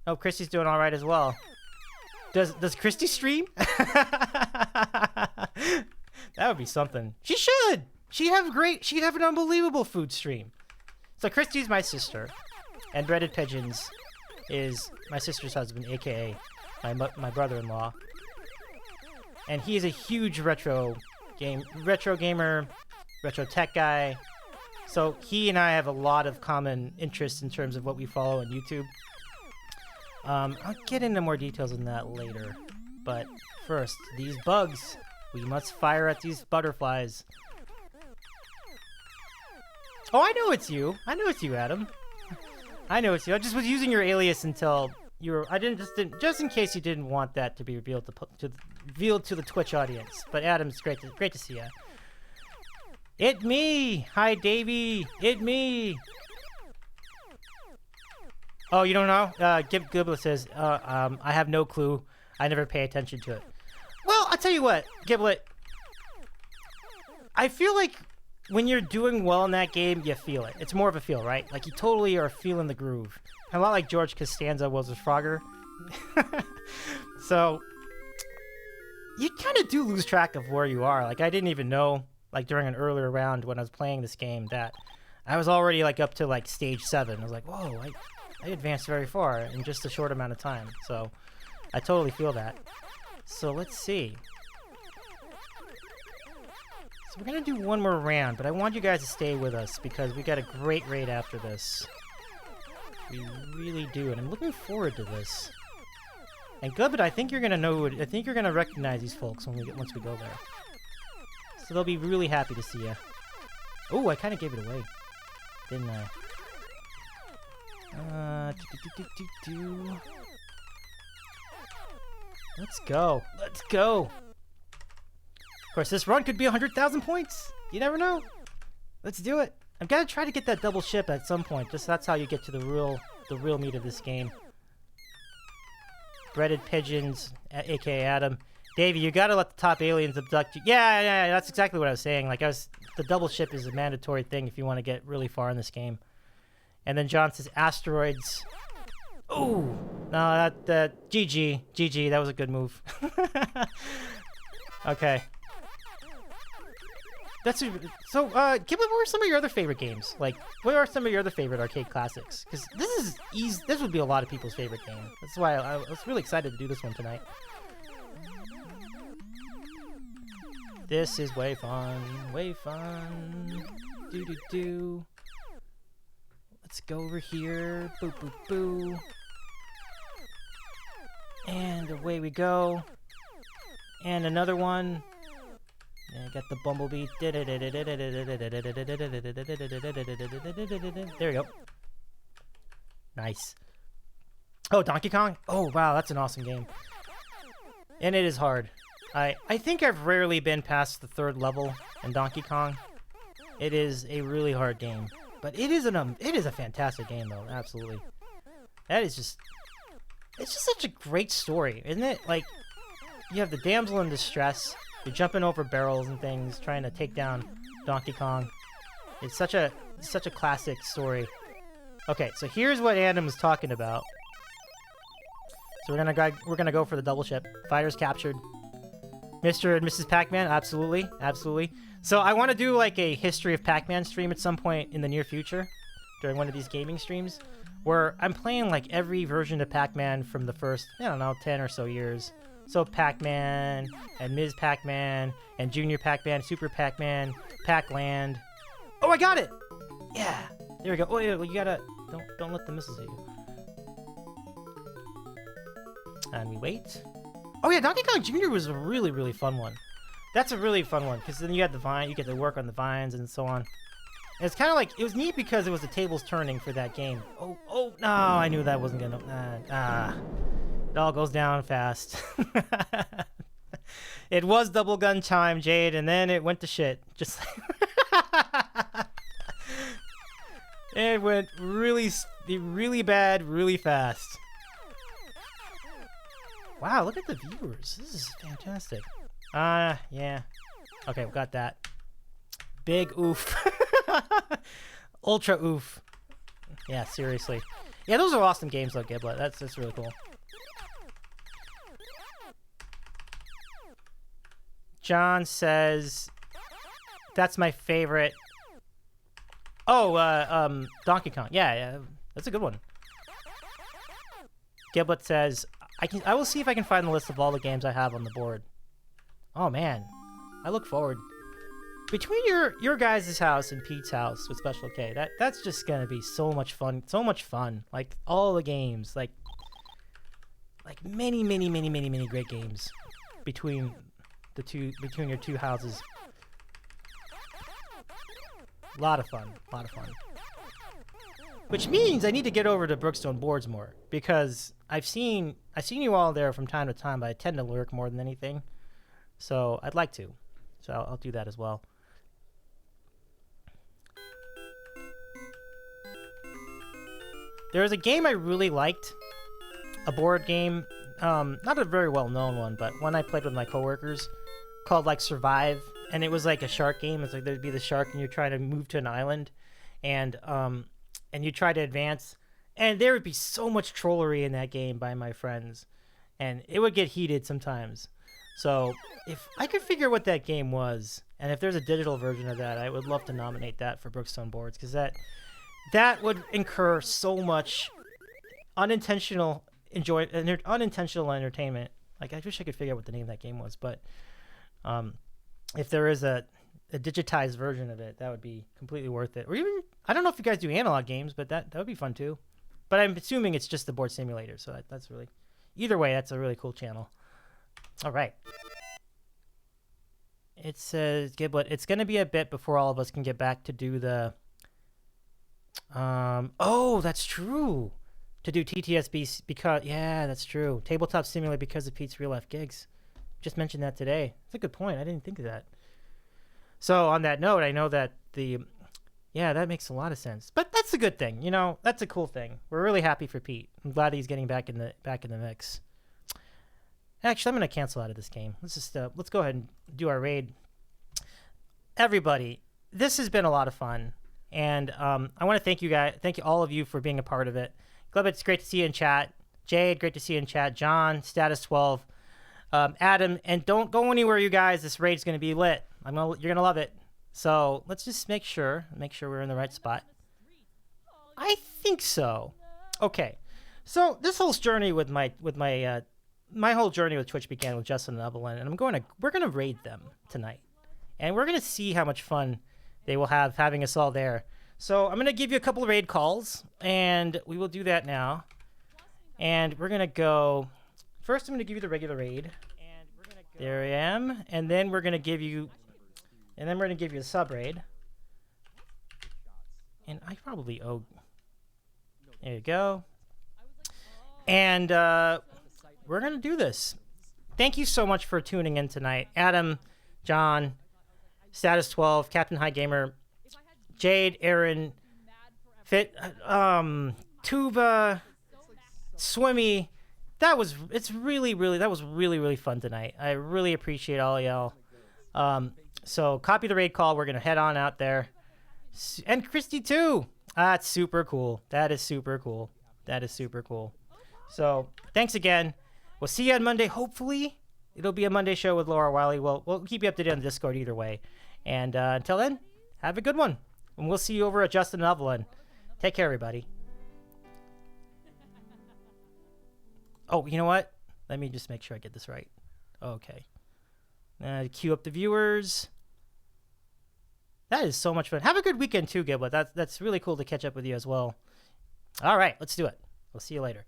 A: Oh, Christy's doing all right as well. Does Christy stream? That would be something. She should. She'd have an unbelievable food stream. So Christy's my sister, and Breaded Pigeons is my sister's husband, aka my brother-in-law. And he is a huge retro gamer, retro tech guy. So he and I have a lot of common interests in terms of what we follow on YouTube. I'll get into more details on that later. But first, these bugs. We must fire at these butterflies. Oh, I know it's you. I know it's you, Adam. I know it's you. I just was using your alias until you were. I didn't just in case you didn't want that to be revealed to the Twitch audience. But Adam, it's great to see you. It me. Hi, Davy. It me. Oh, you don't know? Giblet says, I have no clue. I never pay attention to it. Well, I'll tell you what, Giblet. I feel like when you're doing well in that game, you feel it. It's more of a feel, right? Like you totally are feeling the groove. A lot like George Costanza was with Frogger. So, you kind of do lose track of where you are. Like, I didn't even know, like, during an earlier round when I was playing this game that I was already, like, up to, like, stage 7. I was like, whoa, I advanced very far in just a short amount of time. So, I totally feel that. So, let's see. So, we're going to do one more round, but I want you guys to stay with us because we got a great raid after this. We really do, and I'm looking forward to this. And good, but I think you're going to know, I think you're going to recognize these folks once we go there. So, they'll be really happy to see you. Oh, I kind of gave it away, didn't I? Let's go. Let's go. Of course, this run could be 100,000 points. You never know. Let's do it. I'm gonna try to get that double ship at some point. Just that's how you get to the real meat of this game. Breaded pigeons, aka Adam. Davey, you gotta let the top aliens abduct you. Yeah, that's exactly what I was saying. Like, the double ship is a mandatory thing if you want to get really far in this game. And then John says asteroids. Ooh, no, that GG, that was a good move. Okay. So, Giblet, what were some of your other favorite games? Like, what are some of your other favorite arcade classics? Because this is easy. This would be a lot of people's favorite game. That's why I was really excited to do this one tonight. This is way fun, way fun. Do. Let's go over here. Boo, boo, boo. And away we go. And another one. Yeah, I got the bumblebee. There we go. Nice. Oh, Donkey Kong? Oh, wow, that's an awesome game. And it is hard. I think I've rarely been past the 3rd level in Donkey Kong. It is a really hard game. But it is a fantastic game, though. Absolutely. That is just... It's just such a great story, isn't it? Like, you have the damsel in distress. You're jumping over barrels and things, trying to take down Donkey Kong. It's such a classic story. Okay, so here's what Adam was talking about. So we're gonna go for the double ship. Fighters captured. Mr. and Mrs. Pac-Man, absolutely, absolutely. So I want to do like a history of Pac-Man stream at some point in the near future, during one of these gaming streams, where I'm playing like every version of Pac-Man from the first, I don't know, 10 or so years. So Pac-Man, and Ms. Pac-Man, and Junior Pac-Man, Super Pac-Man, Pac-Land. Oh, I got it! Yeah, there we go. Oh, yeah, well, you gotta, don't let the missiles hit you. And we wait. Oh yeah, Donkey Kong Jr. was a really, really fun one. That's a really fun one, because then you had the vine, you get to work on the vines and so on. And it's kind of like, it was neat because it was the tables turning for that game. Oh, no, I knew that wasn't gonna, it all goes down fast. It was double gun time, Jade, and then it went to shit. Just like it went really bad, really fast. Wow, look at the viewers. This is fantastic. Yeah. Okay, we got that. Big oof. Ultra oof. Yeah, seriously. Yeah, those are awesome games though, Giblet. That's really cool. John says that's my favorite. Oh, Donkey Kong. Yeah, that's a good one. Giblet says I will see if I can find the list of all the games I have on the board. Oh man, I look forward. Between your guys' house and Pete's house with Special K, that's just gonna be so much fun. So much fun. Like all the games. Like like many great games between your two houses. A lot of fun. Which means I need to get over to Brookstone Boards more, because I've seen you all there from time to time, but I tend to lurk more than anything. So I'd like to. So I'll do that as well. There was a game I really liked, a board game, not a very well-known one, but one I played with my coworkers, called like Survive, and it was like a shark game. It's like there'd be the shark, and you're trying to move to an island, and you try to advance, and there would be so much trollery in that game by my friends, and it would get heated sometimes. So if I could figure what that game was, and if there's a digital version of that, I would love to nominate that for Brookstone Boards, because that would incur so much unintentional entertainment. Like, I wish I could figure out what the name of that game was, but if there is a digitized version of it, that would be completely worth it. Or even, I don't know if you guys do analog games, but that would be fun too. But I'm assuming it's just the board simulator, so that's really, either way, that's a really cool channel. All right. It says, Giblet, it's going to be a bit before all of us can get back to do the... oh, that's true. To do TTSB because... Yeah, that's true. Tabletop Simulator because of Pete's real life gigs. Just mentioned that today. That's a good point. I didn't think of that. So on that note, I know that yeah, that makes a lot of sense. But that's a good thing. You know, that's a cool thing. We're really happy for Pete. I'm glad he's getting back in the mix. Actually, I'm going to cancel out of this game. Let's go ahead and do our raid. Everybody, this has been a lot of fun. And I want to thank you all of you for being a part of it. Gleb, it's great to see you in chat. Jade, great to see you in chat. John, Status 12. Adam, and don't go anywhere, you guys. This raid's going to be lit. You're going to love it. So let's just make sure we're in the right spot. I think so. Okay. So this whole journey with my whole journey with Twitch began with Justin and Evelyn, and we're going to raid them tonight. And we're going to see how much fun they will have having us all there. So I'm going to give you a couple of raid calls, and we will do that now. And we're going to go... First, I'm going to give you the regular raid. There I am. And then we're going to give you... And then we're going to give you a sub raid. And I probably owe... There you go. And we're going to do this. Thank you so much for tuning in tonight. Adam, John, Status 12, Captain High Gamer, Jade, Aaron, Fit, Tuba, Swimmy. That was really fun tonight. I really appreciate all y'all. So copy the raid call. We're gonna head on out there, and Christy too. That's super cool. That is super cool. So thanks again. We'll see you on Monday. Hopefully it'll be a Monday show with Laura Wiley. We'll keep you up to date on the Discord either way. And until then, have a good one. And we'll see you over at Justin and Evelyn. Take care, everybody. Oh, you know what? Let me just make sure I get this right. Okay. Cue up the viewers. That is so much fun. Have a good weekend too, Giblet. That's really cool to catch up with you as well. All right, let's do it. We'll see you later.